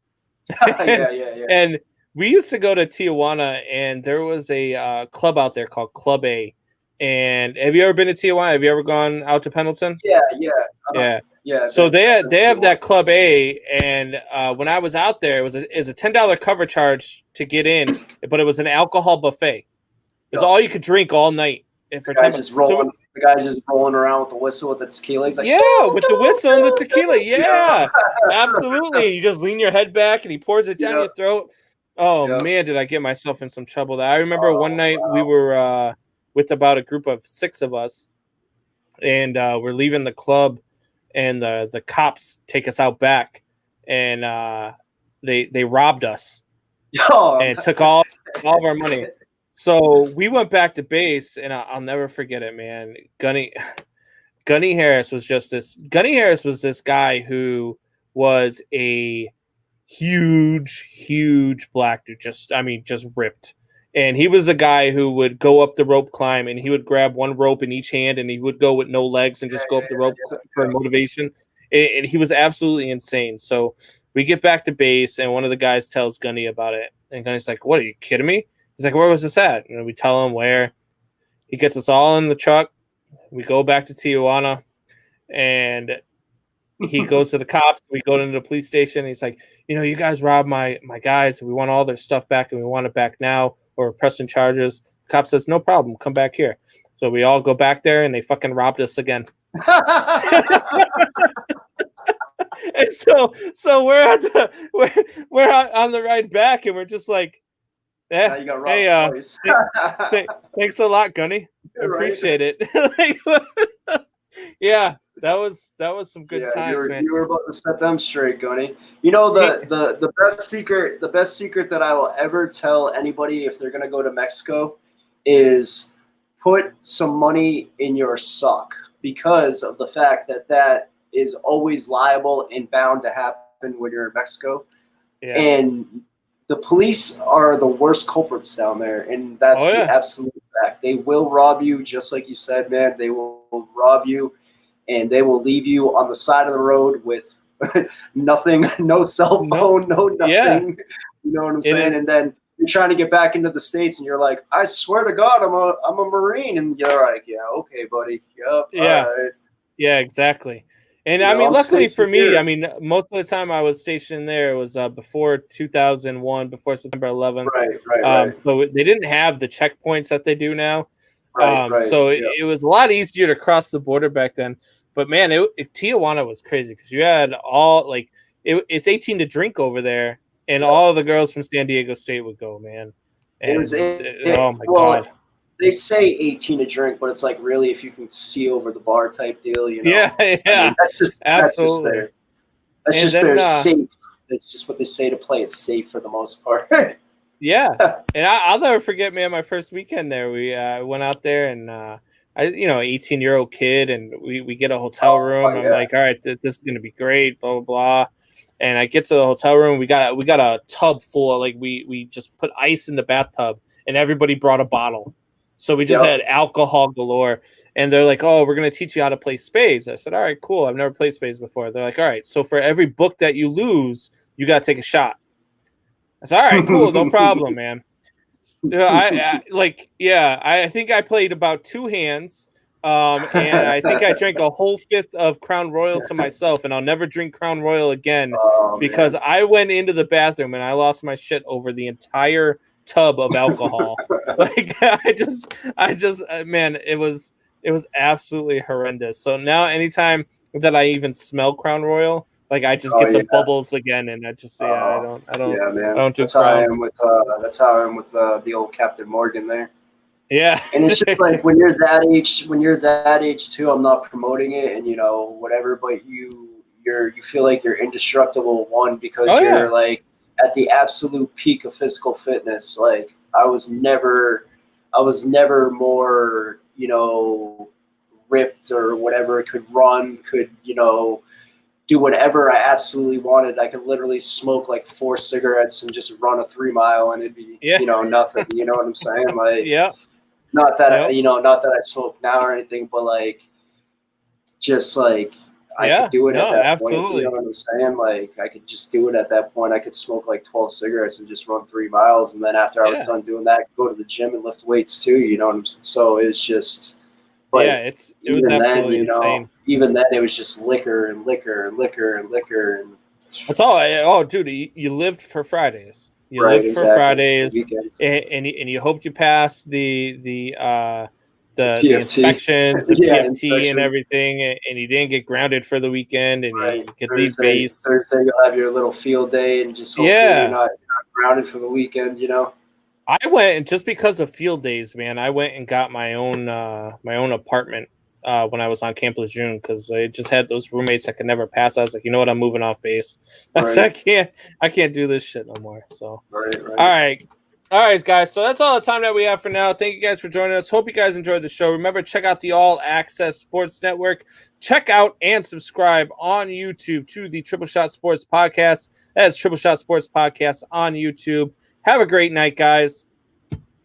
Yeah. And we used to go to Tijuana, and there was a club out there called Club A. And have you ever been to Tijuana? Have you ever gone out to Pendleton? Yeah. Yeah. So they have that Club A, and when I was out there, it was a $10 cover charge to get in, but it was an alcohol buffet. It was all you could drink all night. And for the guy's just rolling around with the whistle with the tequila. He's like, with the whistle and the tequila. Yeah, absolutely. You just lean your head back, and he pours it down your throat. Oh man, did I get myself in some trouble? I remember one night we were with about a group of 6 of us, and we're leaving the club. And the cops take us out back, and they robbed us and took all of our money. So we went back to base, and I'll never forget it, man. Gunny Harris was this guy who was a huge black dude, just ripped. And he was the guy who would go up the rope climb, and he would grab one rope in each hand, and he would go with no legs and just go up the rope for motivation. And he was absolutely insane. So we get back to base, and one of the guys tells Gunny about it. And Gunny's like, "What, are you kidding me?" He's like, "Where was this at?" And we tell him where. He gets us all in the truck. We go back to Tijuana, and he goes to the cops. We go into the police station. He's like, "You guys robbed my guys. We want all their stuff back, and we want it back now, or pressing charges." The cop says, "No problem. Come back here." So we all go back there, and they fucking robbed us again. And so we're on the ride back, and we're just like, "Yeah, hey, thanks a lot, Gunny. Appreciate it." Yeah, that was some good times, man. You were about to set them straight, Gunny. The best secret that I will ever tell anybody if they're gonna go to Mexico is put some money in your sock, because of the fact that is always liable and bound to happen when you're in Mexico. Yeah. And the police are the worst culprits down there, and that's the absolute fact. They will rob you, just like you said, man. They will rob you, and they will leave you on the side of the road with nothing, no cell phone, no nothing. Yeah. You know what I'm saying? And then you're trying to get back into the States, and you're like, "I swear to God, I'm a Marine," and you're like, "Yeah, okay, buddy, yep, yeah, all right." Yeah, exactly. And luckily for me, most of the time I was stationed there, it was before 2001, before September 11th. Right. So they didn't have the checkpoints that they do now. So it was a lot easier to cross the border back then. But man, Tijuana was crazy because you had all it's 18 to drink over there, and all the girls from San Diego State would go, man. And oh my God. They say 18 to drink, but it's like, really, if you can see over the bar type deal, Yeah. That's just there. That's just their safe. It's just what they say to play. It's safe for the most part. Yeah, and I'll never forget, man. My first weekend there, we went out there, and 18-year-old kid, and we get a hotel room. I'm like, all right, this is gonna be great, blah blah blah. And I get to the hotel room. We got a tub full of, we just put ice in the bathtub, and everybody brought a bottle. So we just had alcohol galore, and they're like, "Oh, we're going to teach you how to play spades." I said, "All right, cool. I've never played spades before." They're like, "All right, so for every book that you lose, you got to take a shot." I said, "All right, cool. No problem, man." I think I played about 2 hands, and I think I drank a whole 5th of Crown Royal to myself, and I'll never drink Crown Royal again because I went into the bathroom and I lost my shit over the entire tub of alcohol. I just man, it was absolutely horrendous. So now anytime that I even smell Crown Royal, I just get the bubbles again, and I just I don't Yeah, man. I don't do that's how I am with the old Captain Morgan there. Yeah. And it's just like when you're that age too, I'm not promoting it and whatever, but you feel like you're indestructible, one, because Oh, you're yeah. like at the absolute peak of physical fitness. Like I was never more, ripped or whatever, could run, could, do whatever I absolutely wanted. I could literally smoke like 4 cigarettes and just run a 3 mile and it'd be, Yeah. nothing. You know what I'm saying? Like, Yeah. not that Yep. not that I smoke now or anything, but like, just like I Yeah. could do it No, at that point. absolutely. You know what I'm saying? Like I could just do it at that point. I could smoke like 12 cigarettes and just run 3 miles, and then after I was Yeah. done doing that, go to the gym and lift weights too. You know what I'm saying? So it's just, but Yeah, it was even then, absolutely insane. even then it was just liquor and liquor and liquor and liquor and That's all. Oh, dude, you lived for Fridays. You right, lived for exactly. Fridays, Weekends. and you hoped you passed the PFT. inspections, the Yeah, PFT, and inspection. everything, and you didn't get grounded for the weekend, and Right. you could leave base. Thursday you'll have your little field day and just hopefully you're Yeah, not grounded for the weekend, I went, and just because of field days, man, I went and got my own apartment when I was on Camp Lejeune, because I just had those roommates that could never pass. I was like, you know what, I'm moving off base. Right. I can't do this shit no more. So Right. all right, guys. So that's all the time that we have for now. Thank you guys for joining us. Hope you guys enjoyed the show. Remember, check out the All Access Sports Network. Check out and subscribe on YouTube to the Triple Shot Sports Podcast. That is Triple Shot Sports Podcast on YouTube. Have a great night, guys.